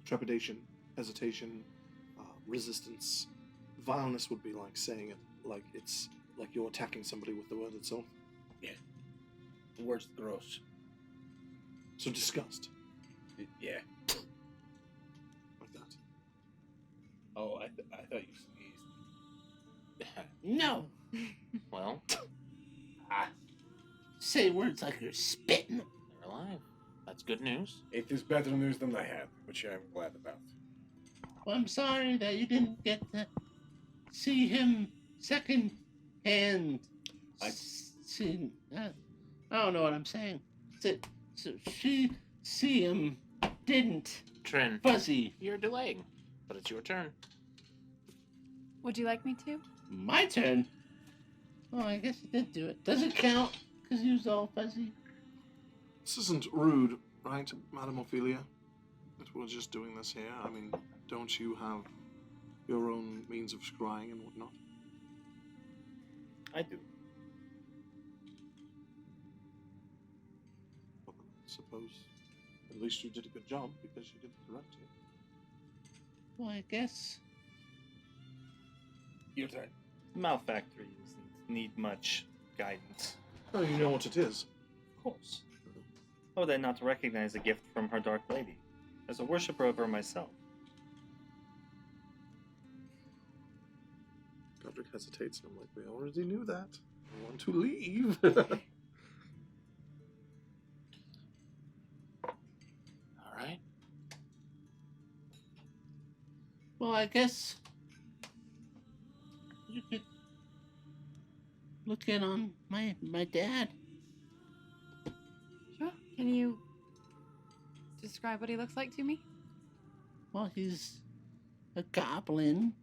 Trepidation, hesitation, resistance. Vileness would be like saying it like it's like you're attacking somebody with the word itself. The word's gross. So disgust, Yeah. like that. Oh, I thought you sneezed. no. Well, Say words like you're spitting. they're alive. That's good news. It is better news than I had, which I'm glad about. Well, I'm sorry that you didn't get to see him second hand. I don't know what I'm saying. So she see him didn't. Trin, Fuzzy. you're delaying, but it's your turn. Would you like me to? My turn. Oh, I guess he did do it. Does it count? Because he was all fuzzy. This isn't rude, right, Madame Ophelia? That we're just doing this here. I mean, don't you have your own means of scrying and whatnot? I do. Well, I suppose at least you did a good job because you didn't correct you. Well, I guess. Your turn. Malfactories need much guidance. Oh, you know what it is. Of course. How would I not recognize a gift from her Dark Lady? As a worshipper of her myself. Godric hesitates, and I'm like, we already knew that. I want to leave. All right. Well, I guess you could look in on my dad. Sure. Can you describe what he looks like to me? Well, he's a goblin.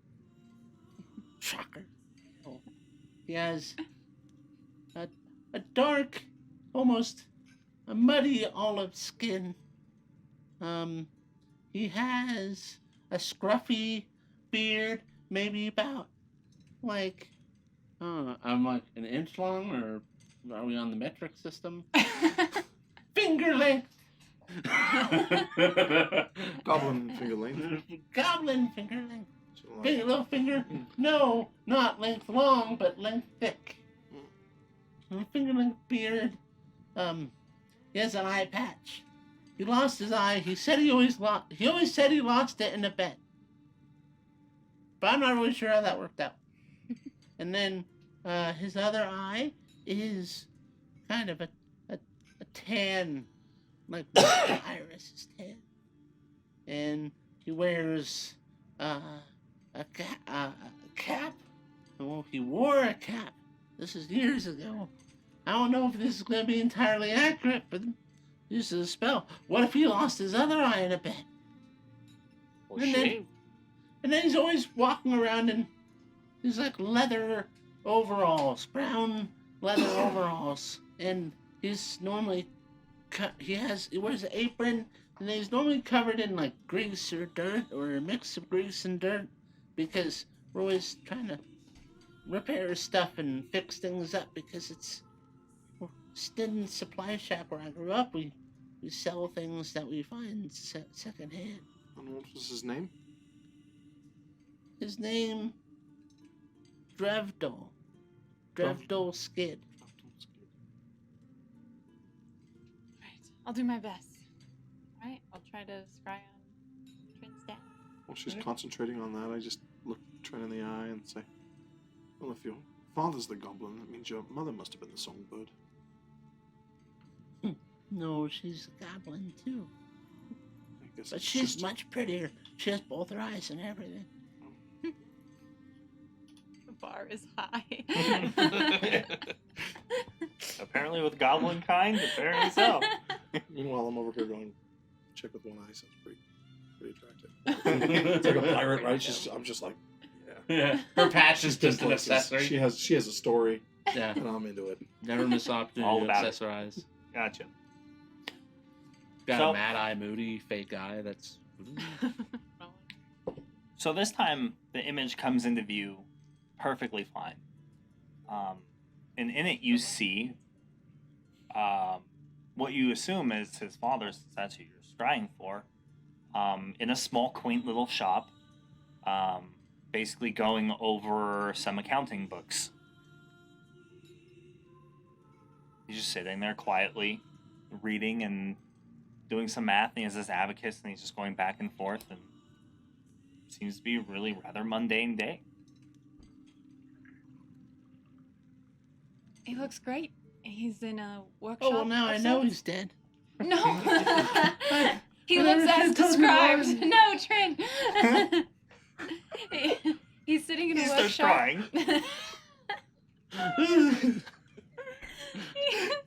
Shocker. Oh. He has a dark, almost a muddy olive skin. He has a scruffy beard, maybe about like, I'm like an inch long or Are we on the metric system? Finger length. Goblin finger length. Goblin finger length. So, like, Finger, little finger. No, not length long, but length thick. Finger length beard. He has an eye patch. He lost his eye. He said he always said he lost it in a bet. But I'm not really sure how that worked out. And then his other eye is kind of a tan, like the iris is tan. And he wears a cap. Well, he wore a cap. This is years ago. I don't know if this is going to be entirely accurate for the use of the spell. What if he lost his other eye in a bet? Well, And then he's always walking around in these like leather overalls, brown leather overalls, and he's normally he wears an apron, and he's normally covered in like grease or dirt or a mix of grease and dirt, because we're always trying to repair stuff and fix things up, because it's in supply shop where I grew up. We sell things that we find secondhand. And what was his name? His name, Drevdol. Drevdol Skid. Right. I'll do my best. Right? I'll try to scry on Trin's dad. While she's concentrating on that, I just look Trin in the eye and say, well, if your father's the goblin, that means your mother must have been the songbird. No, she's a goblin too. I guess But it's she's just- much prettier. She has both her eyes and everything. The bar is high. Apparently with goblin kind, apparently so. Meanwhile, I'm over here going, chick with one eye sounds pretty attractive. It's like a pirate, right? I'm just like, Yeah. Her patch is just an places. accessory. She has a story, Yeah. and I'm into it. Never miss opportunity All to about it. accessorize. Gotcha. Got So- a mad eye, moody, fake eye. That's. So this time, the image comes into view perfectly fine. And in it, you see what you assume is his father's statue you're scrying for, in a small, quaint little shop, basically going over some accounting books. He's just sitting there quietly, reading and doing some math, and he has this abacus, and he's just going back and forth, and seems to be a really rather mundane day. He looks great. He's in a workshop. Oh well, now of I know sorts. he's dead. No. He I looks never as told me why. described. No, Trin. He's sitting in a He starts workshop. crying,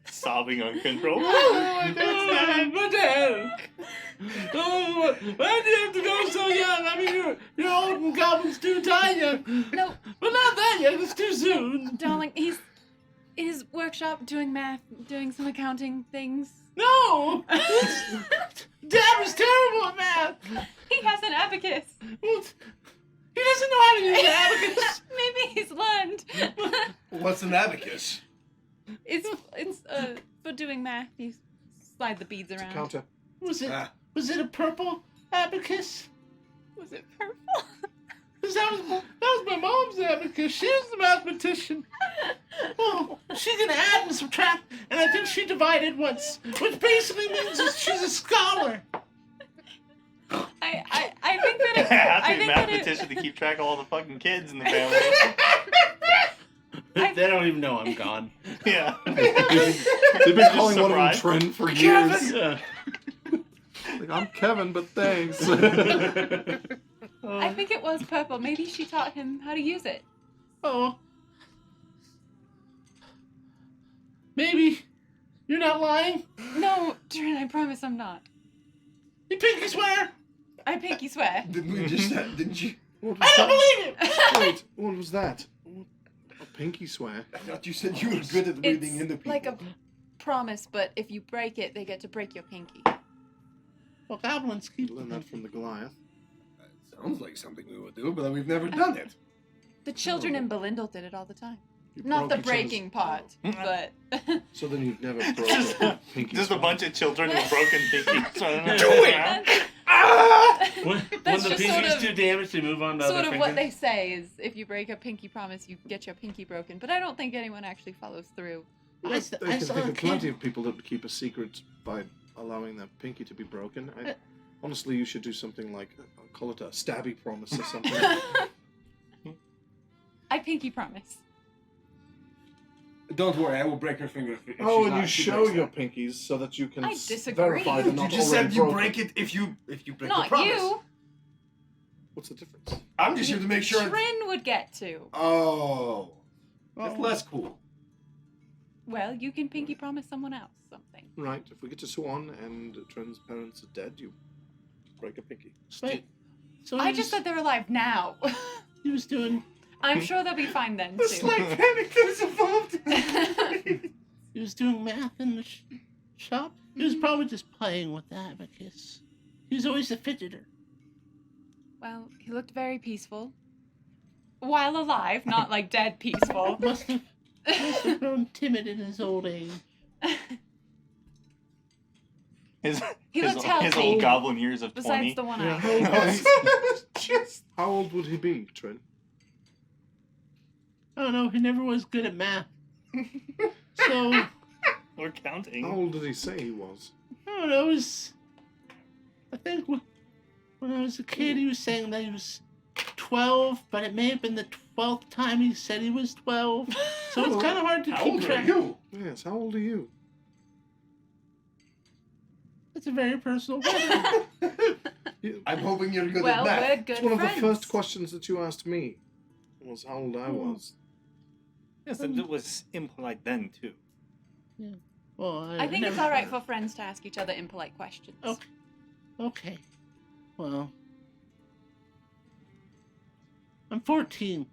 sobbing uncontrollably. Oh, my dad! Oh, why do you have to go so young? I mean, you're old and goblins too tired. No, But not that young. It's too soon. darling, he's in his workshop doing math, doing some accounting things. No! Dad was terrible at math. He has an abacus. What? He doesn't know how to use an abacus. Maybe he's learned. What's an abacus? It's for doing math. You slide the beads It's a around. counter. Was it Ah, a purple abacus? Was it purple? 'Cause that was my mom's abacus. She was the mathematician. Oh, she can add and subtract, and I think she divided once, which basically means that she's a scholar. I think that it, Have I to be a think that mathematician to keep track of all the fucking kids in the family. They don't even know I'm gone. Yeah. They've been calling one of them surprised. Trin for years. Yeah. Like, I'm Kevin, but thanks. I think it was purple. Maybe she taught him how to use it. Oh. Maybe. You're not lying? No, Trin, I promise I'm not. You pinky swear? I pinky swear. didn't we just didn't you? What was I don't that? believe it! Wait, what was that? A pinky swear. I thought you said you were good at reading into It's people. like a promise, but if you break it, they get to break your pinky. Well, goblins keep Learned that from the Goliath. Sounds like something we would do, but we've never done it. The children in Belindle did it all the time. You Not broke the each other's- breaking part, but So then you've never broken Just, a pinky. just a sword. bunch of children with broken pinkies. Do it! When That's the just pinkies sort of- do damage, they move on to sort other of what they fingers. say is if you break a pinky promise, you get your pinky broken. But I don't think anyone actually follows through. I I can saw think a of plenty kid. of people that would keep a secret by allowing their pinky to be broken. Honestly, you should do something like, call it a stabby promise or something. I pinky promise. Don't worry, I will break her finger. If Oh, she's and not- you she show breaks your that. pinkies so that you can I disagree. verify they're You not just already said you broken. break it if you break the Not promise. you. What's the difference? I'm just here to make sure. Trin would get to. Oh, that's less cool. Well, you can pinky promise someone else something. Right, if we get to Swan and Trin's parents are dead, you break a pinky. Wait, so I just said they're alive now. he was doing I'm sure they'll be fine then The too. slight panic that is involved. he was doing math in the shop. He was probably just playing with the abacus. He was always a fidgeter. Well, he looked very peaceful. While alive, not like dead peaceful. Must have grown timid in his old age. His, He his, looked his healthy. old goblin years of 20. Besides the one Yeah, eye. how old would he be, Trin? I don't know. He never was good at math. So We're counting. How old did he say he was? I don't know. It was, I think when I was a kid, he was saying that he was 12, but it may have been the 12th time he said he was 12. So it's kind of hard to How keep old are track. you? Yes, how old are you? It's a very personal question. I'm hoping you're good Well, at math. we're good It's one friends. of the first questions that you asked me. Was how old I was. Yes, and it was impolite then, too. Well, I think it's never- alright for friends to ask each other impolite questions. Okay. Okay. Well, I'm 14.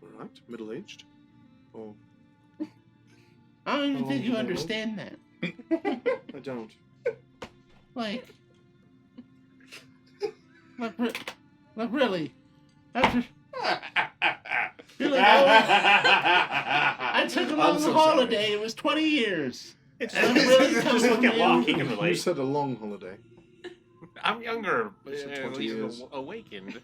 Alright, middle aged. Or I don't even How think old you am I? understand that. I don't. Like really. After you're like, oh, I took a long holiday. It was 20 years. It's I'm really just coming look from at you. Locke, he can You relate. said a long holiday. I'm younger, So at 20 least years. awakened.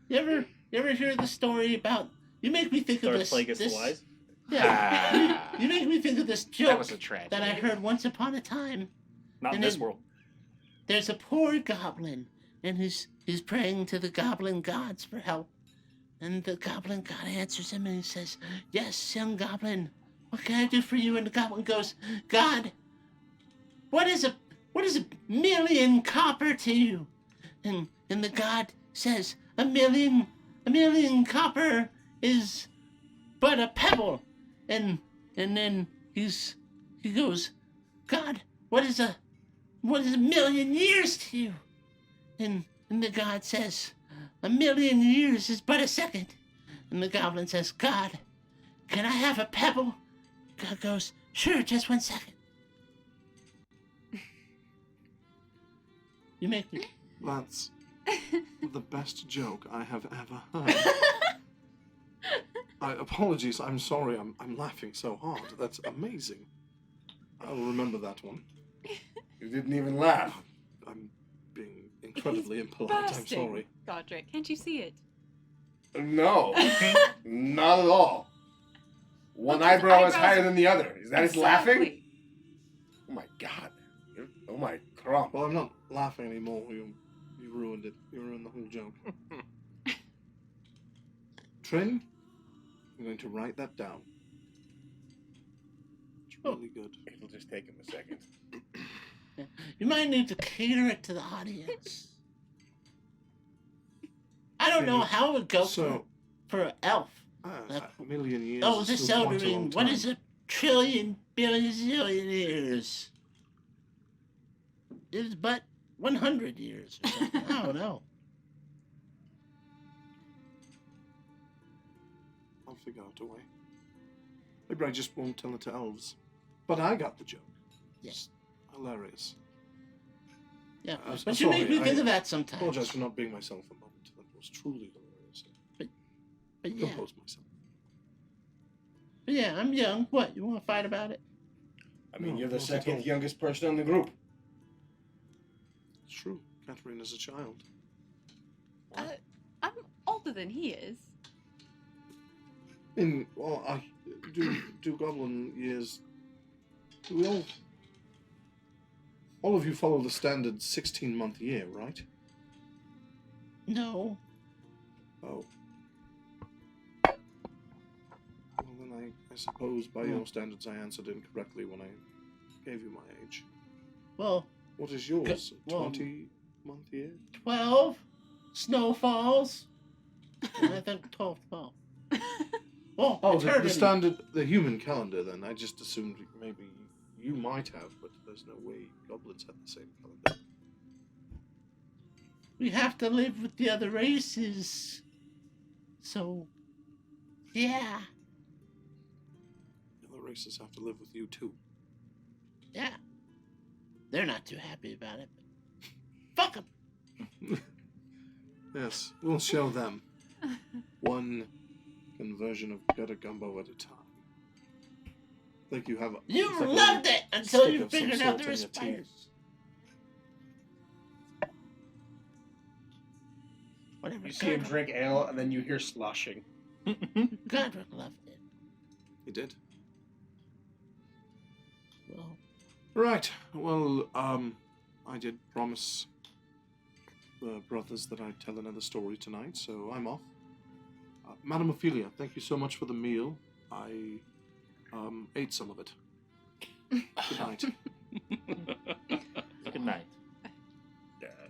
You ever hear the story about? You make me think of Darth Plagueis this. wise. Yeah. you make me think of this That joke was a tragedy. that I heard once upon a time. Not in And this then- world. There's a poor goblin, and he's praying to the goblin gods for help. And the goblin god answers him, and he says, "Yes, young goblin, what can I do for you?" And the goblin goes, "God, what is a million copper to you?" And the god says, a million copper is but a pebble." And then he goes, "God, what is a million years to you?" And the god says, "A million years is but a second." And the goblin says, "God, can I have a pebble?" God goes, "Sure, just 1 second." You make me. That's the best joke I have ever heard. Apologies, I'm sorry, I'm laughing so hard. That's amazing. I'll remember that one. You didn't even laugh. I'm being incredibly He's impolite, I'm bursting. sorry. Godric, can't you see it? No, not at all. One Look, his eyebrow is eyebrows- higher than the other. Is that his laughing? Exactly. Oh my god. Oh my crumb. Well, I'm not laughing anymore. You ruined it. You ruined the whole joke. Trin, I'm going to write that down. It's really good. It'll just take him a second. You might need to cater it to the audience. I don't know how it would go So, for an elf. a million years. Oh, is this still quite a Eldering, long what time. is a trillion, billion, zillion years? It's but 100 years or something. I don't know. I'll figure out a way. Maybe I just won't tell it to elves. But I got the joke. Yeah. It's hilarious. Yeah, I'm but sorry, you make me think I of that I sometimes. apologize for not being myself a moment. That was truly hilarious. But yeah, compose myself. I'm young. What, you want to fight about it? I mean, No, you're the not at all. second youngest person in the group. It's true. Catherine is a child. I'm older than he is. I do goblin years. Do we all of you follow the standard 16-month year, right? No. Oh. Well, then I suppose by your standards I answered incorrectly when I gave you my age. Well, What is yours? well, 20-month year? 12 snowfalls. I think 12. Oh, Oh, it's the hurting. standard, the human calendar then. I just assumed maybe you might have, but there's no way goblins have the same calendar. We have to live with the other races. So, yeah. The other races have to live with you too. Yeah. They're not too happy about it. Fuck them. Yes, we'll show them. One conversion of gutter gumbo at a time. Like you have. You it's like a loved it until stick you of some figured sort out the in your respires. teeth. Whatever. You see him drink ale, and then you hear sloshing. Godric loved it. He did. Well, Right. Well, I did promise the brothers that I'd tell another story tonight, so I'm off. Madame Ophelia, thank you so much for the meal. I ate some of it. Good night. Good night.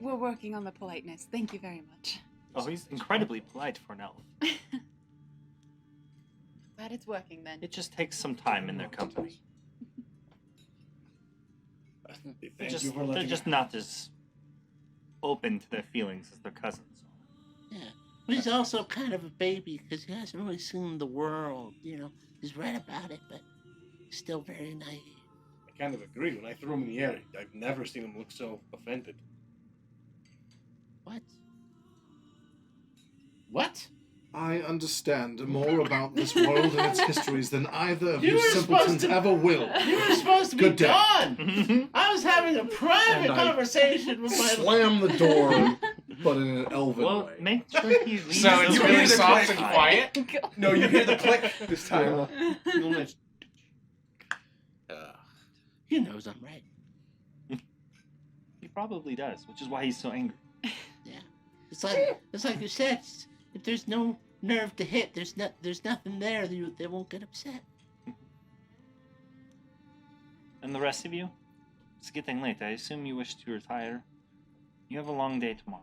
We're working on the politeness. Thank you very much. Oh, he's incredibly polite for an elf. Glad it's working then. It just takes some time in their company. Thank you for They're letting just me. not as open to their feelings as their cousins. yeah. But he's also kind of a baby because he hasn't really seen the world. You know, he's read about it, but he's still very naive. I kind of agree. When I threw him in the air, I've never seen him look so offended. What? What? I understand more about this world and its histories than either of You you were supposed simpletons to- ever will. You were supposed to be Good day. gone. I was having a private And I conversation with my. Slam the door, but in an elven Well, way. make sure he leaves. So it's You really hear the soft click. and quiet. No, you hear the click this time. He knows I'm right. He probably does, which is why he's so angry. It's like you said. If there's no nerve to hit, there's nothing there. They won't get upset. And the rest of you? It's getting late. I assume you wish to retire. You have a long day tomorrow,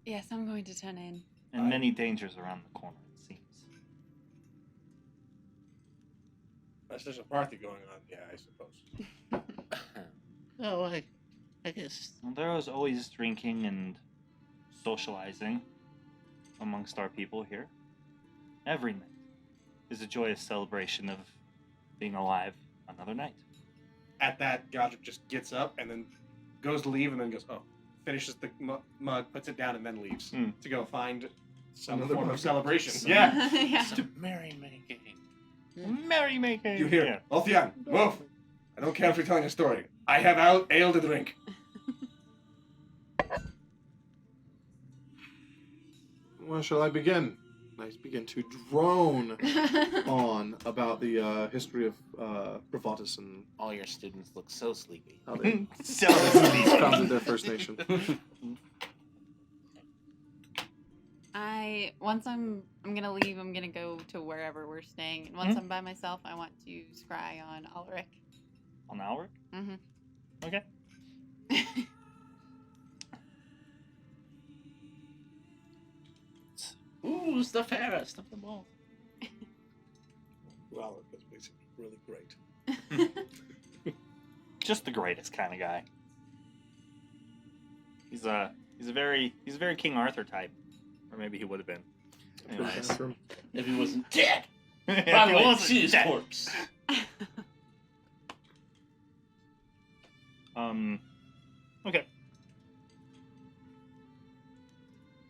Yes, I'm going to turn in. and many dangers around the corner, it seems. Unless there's a party going on, yeah, I suppose. Oh, I guess. Well, there is always drinking and socializing amongst our people here. Every night is a joyous celebration of being alive another night. At that, Godric just gets up and then goes to leave and then goes, oh, finishes the mug, puts it down, and then leaves to go find some Another form mug. of celebration. Yeah. Yeah. Merrymaking. Merrymaking! You hear, Yeah. Alfian, move! I don't care if you're telling a story. I have ale to drink. Where shall I begin? I begin to drone on about the history of Bravatus and All your students look so sleepy. how they So founded their First Nation. Once I'm gonna leave. I'm gonna go to wherever we're staying, and once I'm by myself, I want to scry on Ulrich. On Alric? Mm-hmm. Okay. Ooh, stuff Hera, stuff them all. Well, it was basically really great. Just the greatest kind of guy. He's a very King Arthur type, or maybe he would have been. Anyways. If he wasn't dead. If By he the way, wasn't see his dead. corpse. Okay.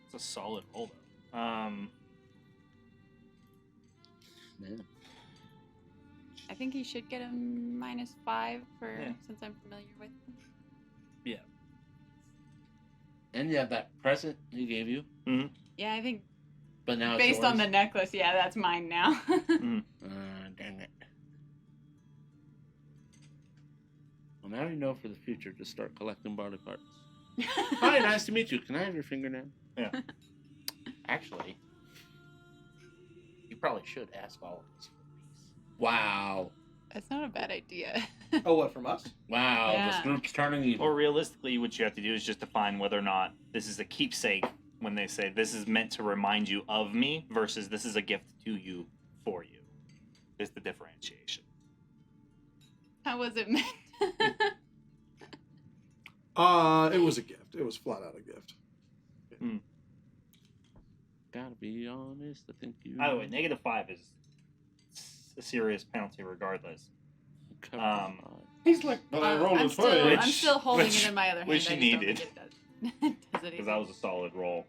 It's a solid roll though. Man. I think he should get a -5 for Yeah. since I'm familiar with him. And you have that present he gave you, Yeah, I think but now it's based on the yours? necklace, yeah, that's mine now. Dang it. Well, now you know for the future to start collecting body parts. Hi, nice to meet you. Can I have your fingernail? Yeah. Actually, you probably should ask all of us for a piece. Wow. That's not a bad idea. Oh, what, from us? Wow, Yeah. this group's turning evil. Or realistically, what you have to do is just define whether or not this is a keepsake when they say this is meant to remind you of me versus this is a gift to you for you. Is the differentiation. How was it meant? It was a gift. It was flat out a gift. Gotta be honest, I think you... By the way, -5 is a serious penalty regardless. He's like, but I rolled a 20. I'm still holding which- it in my other hand. which I you just don't needed. think it does. Does it Because that was a solid roll.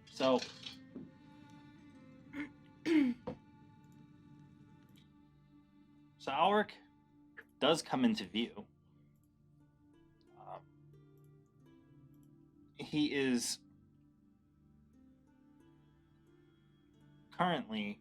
So Alric does come into view. He is currently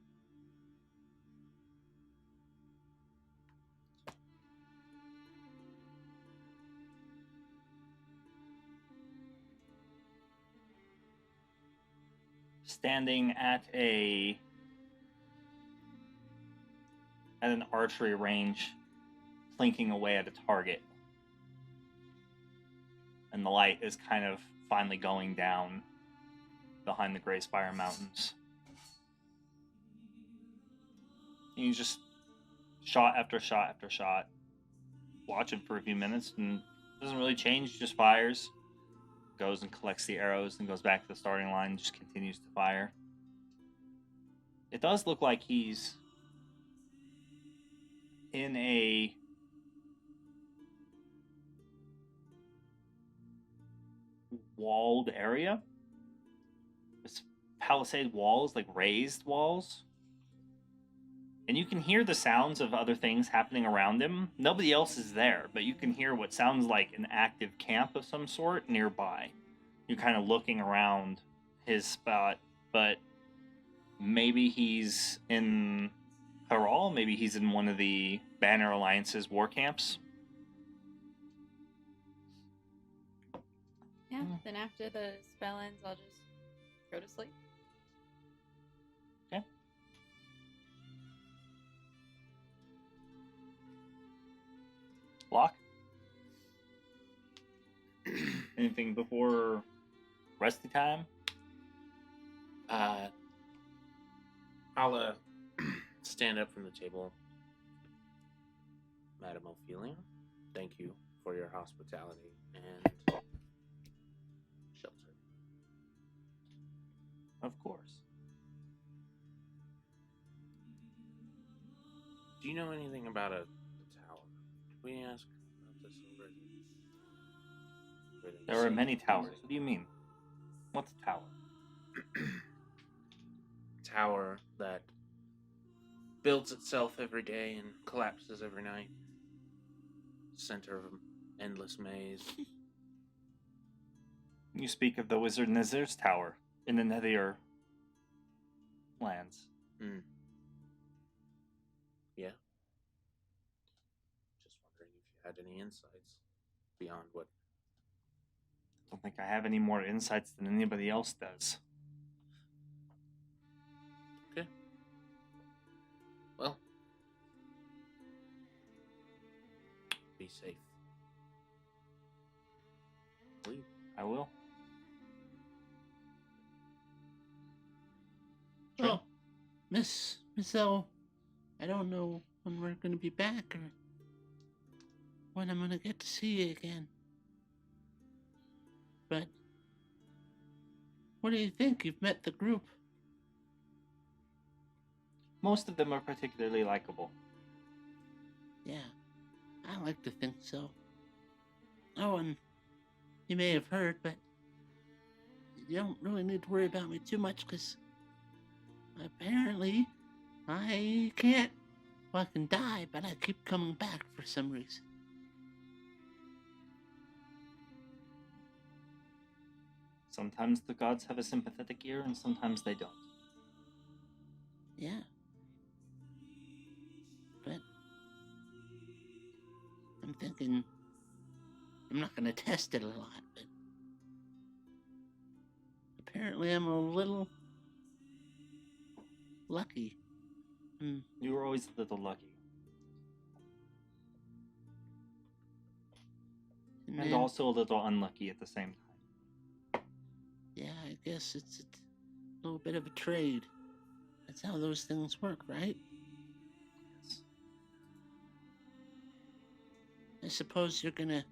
standing at an archery range, plinking away at a target. And the light is kind of finally going down behind the Grey Spire Mountains. And you just shot after shot after shot, watching for a few minutes, and doesn't really change, just fires. Goes and collects the arrows and goes back to the starting line and just continues to fire. It does look like he's in a walled area. It's palisade walls, like raised walls. And you can hear the sounds of other things happening around him. Nobody else is there, but you can hear what sounds like an active camp of some sort nearby. You're kind of looking around his spot, but maybe he's in Harral, maybe he's in one of the Banner Alliance's war camps. Yeah, then after the spell ends, I'll just go to sleep. Okay. Lock? Anything before resty time? I'll stand up from the table. Madame Ophelia, thank you for your hospitality and shelter. Of course. Do you know anything about the tower? Did we ask about this already? There are many towers. What do you mean? What's a tower? Tower that builds itself every day and collapses every night. Center of an endless maze. You speak of the Wizard Nizir's tower in the Nether lands. Yeah. Just wondering if you had any insights beyond what. I don't think I have any more insights than anybody else does. Okay. Well. Be safe. Leave. I will. Well, Miss O, I don't know when we're gonna be back or when I'm gonna get to see you again. But what do you think? You've met the group. Most of them are particularly likable. Yeah, I like to think so. Oh, and you may have heard, but you don't really need to worry about me too much, because Apparently, I can't fucking die, but I keep coming back for some reason. Sometimes the gods have a sympathetic ear, and sometimes they don't. Yeah. But I'm thinking I'm not gonna test it a lot, but apparently I'm a little lucky. You were always a little lucky. And then, also a little unlucky at the same time. yeah, I guess it's a little bit of a trade. That's how those things work, right? Yes. I suppose you're gonna,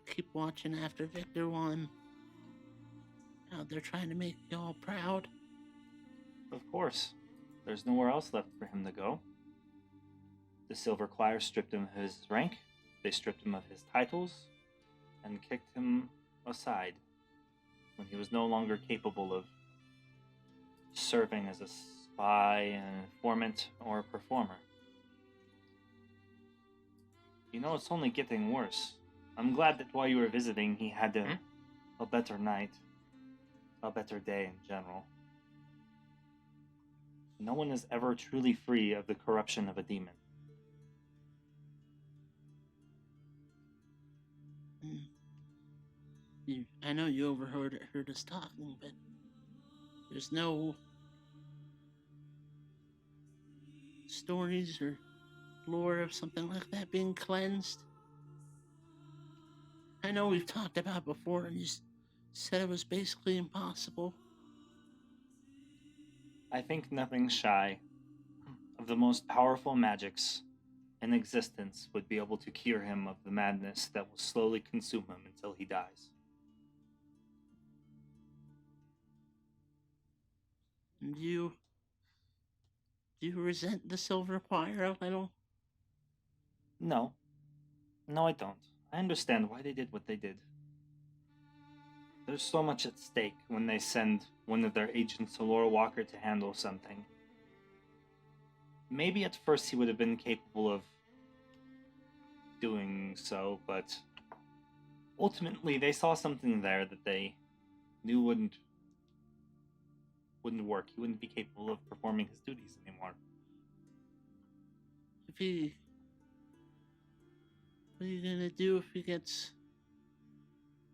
keep watching after Victor while out there trying to make you all proud. Of course. There's nowhere else left for him to go. The Silver Choir stripped him of his rank, they stripped him of his titles, and kicked him aside when he was no longer capable of serving as a spy, an informant, or a performer. It's only getting worse. I'm glad that while you were visiting, he had a better night, a better day in general. No one is ever truly free of the corruption of a demon. I know you overheard us talking, but there's no stories or lore of something like that being cleansed. I know we've talked about before, and you said it was basically impossible. I think nothing shy of the most powerful magics in existence would be able to cure him of the madness that will slowly consume him until he dies. And do you resent the Silver Choir a little? No. No, I don't. I understand why they did what they did. There's so much at stake when they send one of their agents to Laura Walker to handle something. Maybe at first he would have been capable of doing so, but ultimately they saw something there that they knew wouldn't work. He wouldn't be capable of performing his duties anymore. What are you gonna do if he gets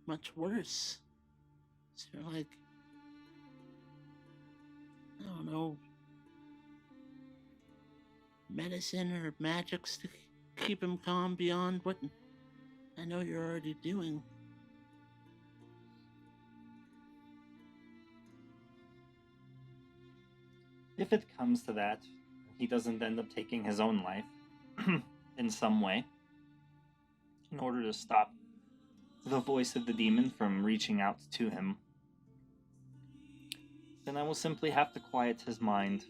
much worse? Is there I don't know, medicine or magics to keep him calm beyond what I know you're already doing? If it comes to that, he doesn't end up taking his own life in some way in order to stop the voice of the demon from reaching out to him, then I will simply have to quiet his mind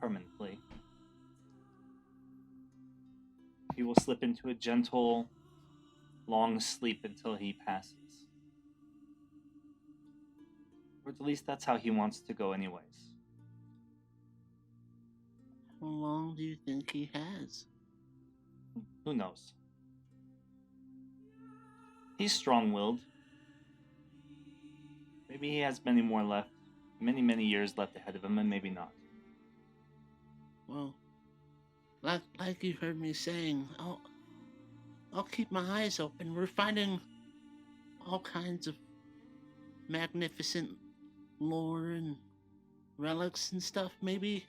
permanently. He will slip into a gentle, long sleep until he passes. Or at least that's how he wants to go anyways. How long do you think he has? Who knows? He's strong-willed. Maybe he has many years left ahead of him, and maybe not. Well, like you heard me saying, I'll keep my eyes open. We're finding all kinds of magnificent lore and relics and stuff. Maybe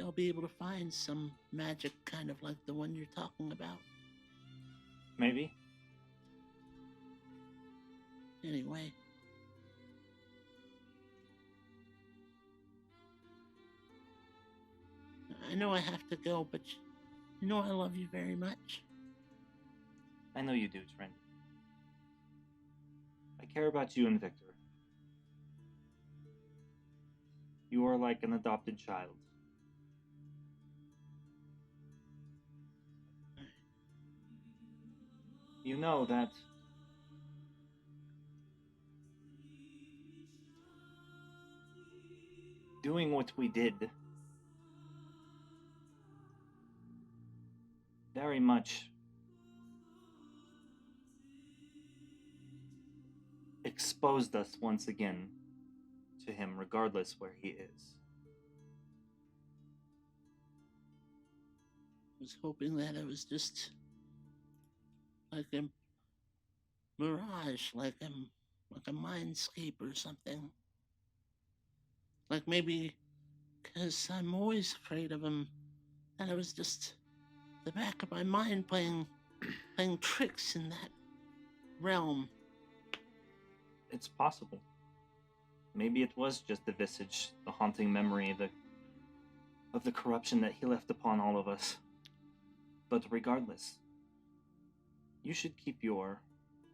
I'll be able to find some magic kind of like the one you're talking about. Maybe. Anyway. I know I have to go, but you know I love you very much. I know you do, Trin. I care about you and Victor. You are like an adopted child. You know that doing what we did very much exposed us once again to him, regardless where he is. I was hoping that it was just like a mirage, like a mindscape or something. Like maybe because I'm always afraid of him, that it was just the back of my mind playing tricks in that realm. It's possible. Maybe it was just the visage, the haunting memory of the corruption that he left upon all of us. But regardless, you should keep your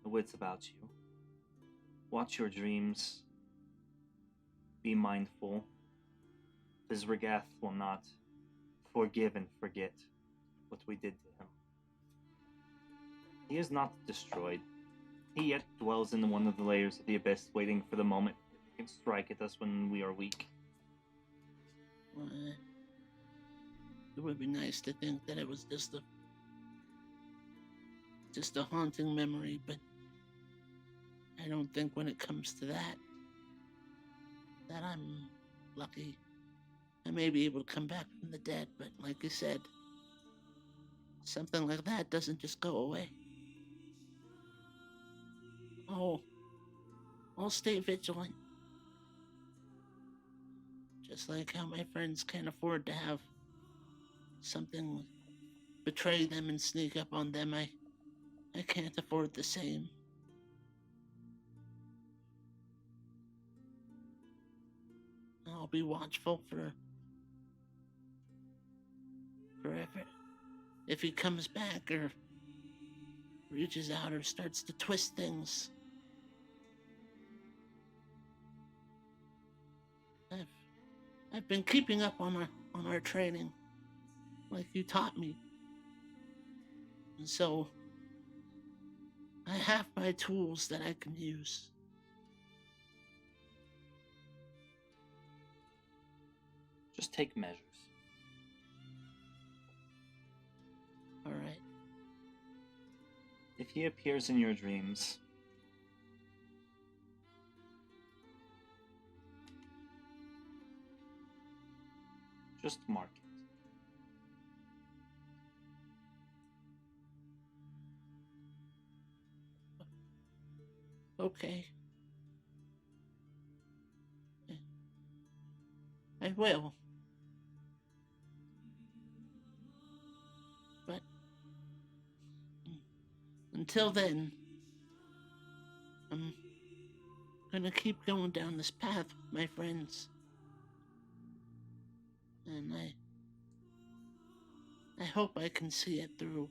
wits about you. Watch your dreams. Be mindful. Visregath will not forgive and forget what we did to him. He is not destroyed. He yet dwells in one of the layers of the abyss, waiting for the moment he can strike at us when we are weak. It would be nice to think that it was just a haunting memory, but I don't think when it comes to that I'm lucky. I may be able to come back from the dead, but like you said, something like that doesn't just go away. I'll stay vigilant. Just like how my friends can't afford to have something betray them and sneak up on them, I can't afford the same. I'll be watchful for if he comes back or reaches out or starts to twist things. I've been keeping up on our training, like you taught me. And so I have my tools that I can use. Just take measures. All right. If he appears in your dreams, just mark it. Okay. I will. But until then, I'm gonna keep going down this path with my friends. And I hope I can see it through.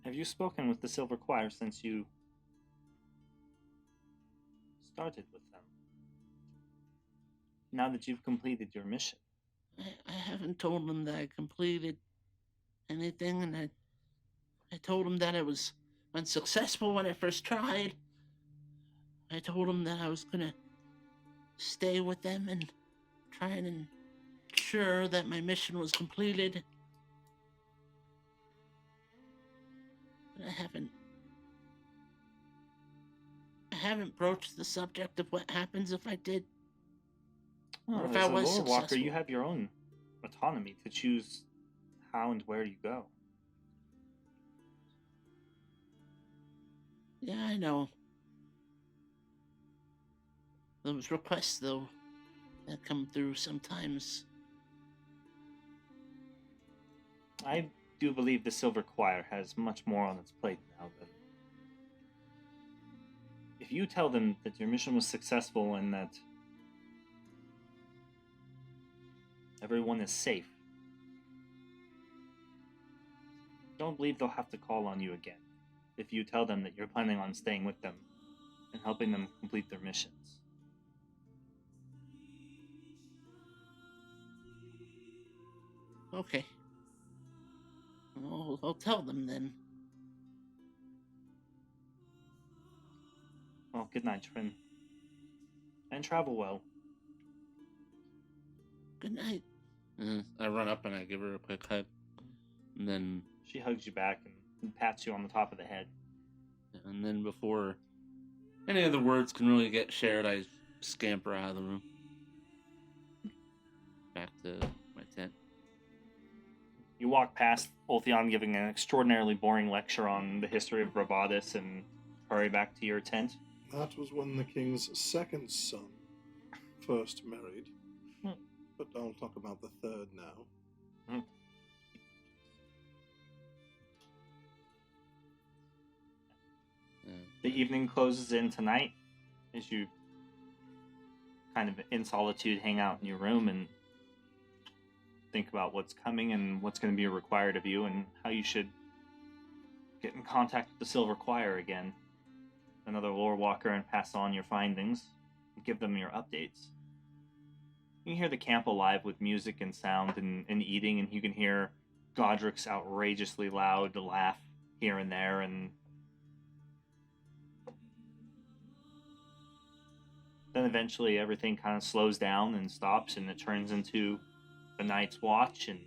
Have you spoken with the Silver Choir since you started with them? Now that you've completed your mission? I haven't told them that I completed anything, and I told them that it was unsuccessful when I first tried. I told them that I was gonna stay with them and try and ensure that my mission was completed. But I haven't broached the subject of what happens if I did. Oh, Or if as I a was lore walker, successful. you have your own autonomy to choose how and where you go. Yeah, I know. Those requests, though, that come through sometimes. I do believe the Silver Choir has much more on its plate now than... If you tell them that your mission was successful and that everyone is safe, don't believe they'll have to call on you again if you tell them that you're planning on staying with them and helping them complete their missions. Okay. I'll tell them then. Well, good night, Trin. And travel well. Good night. I run up and I give her a quick hug. And then She hugs you back and pats you on the top of the head. before any other words can really get shared, I scamper out of the room. Back to my tent. You walk past Ulthion giving an extraordinarily boring lecture on the history of Bravadas and hurry back to your tent. That was when the king's second son first married. But I'll talk about the third now. The evening closes in tonight as you kind of in solitude hang out in your room and think about what's coming and what's going to be required of you and how you should get in contact with the Silver Choir again, another lore walker, and pass on your findings and give them your updates. You can hear the camp alive with music and sound and eating, and you can hear Godric's outrageously loud laugh here and there, and then eventually everything kind of slows down and stops, and it turns into the night's watch, and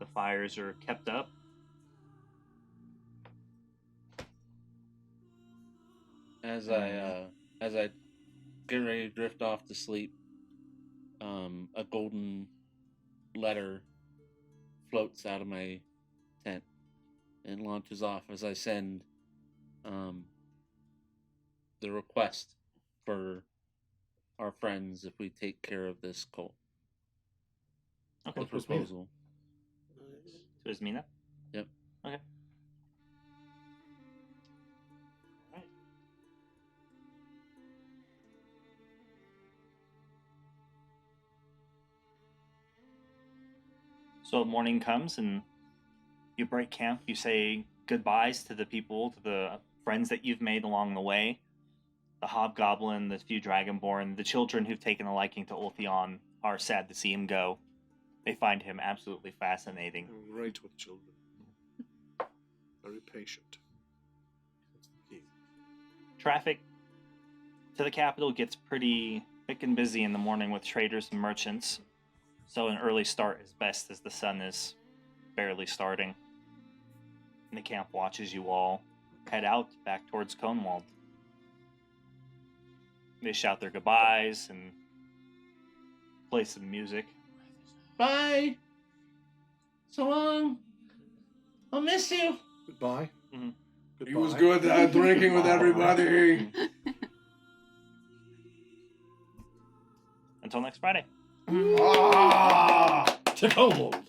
the fires are kept up. As I get ready to drift off to sleep, a golden letter floats out of my tent and launches off as I send the request for our friends if we take care of this cult. Okay. The proposal. So is Mina? Yep. Okay. Alright. So morning comes and you break camp. You say goodbyes to the people, to the friends that you've made along the way. The hobgoblin, the few dragonborn, the children who've taken a liking to Ulthion are sad to see him go. They find him absolutely fascinating. I'm great with children. Very patient. That's the key. Traffic to the capital gets pretty thick and busy in the morning with traders and merchants, so an early start is best as the sun is barely starting. And the camp watches you all head out back towards Conewald. They shout their goodbyes and play some music. Bye. So long. I'll miss you. Goodbye. Mhm. Goodbye. It was good drinking with everybody. Until next Friday. Ah! To Conewald.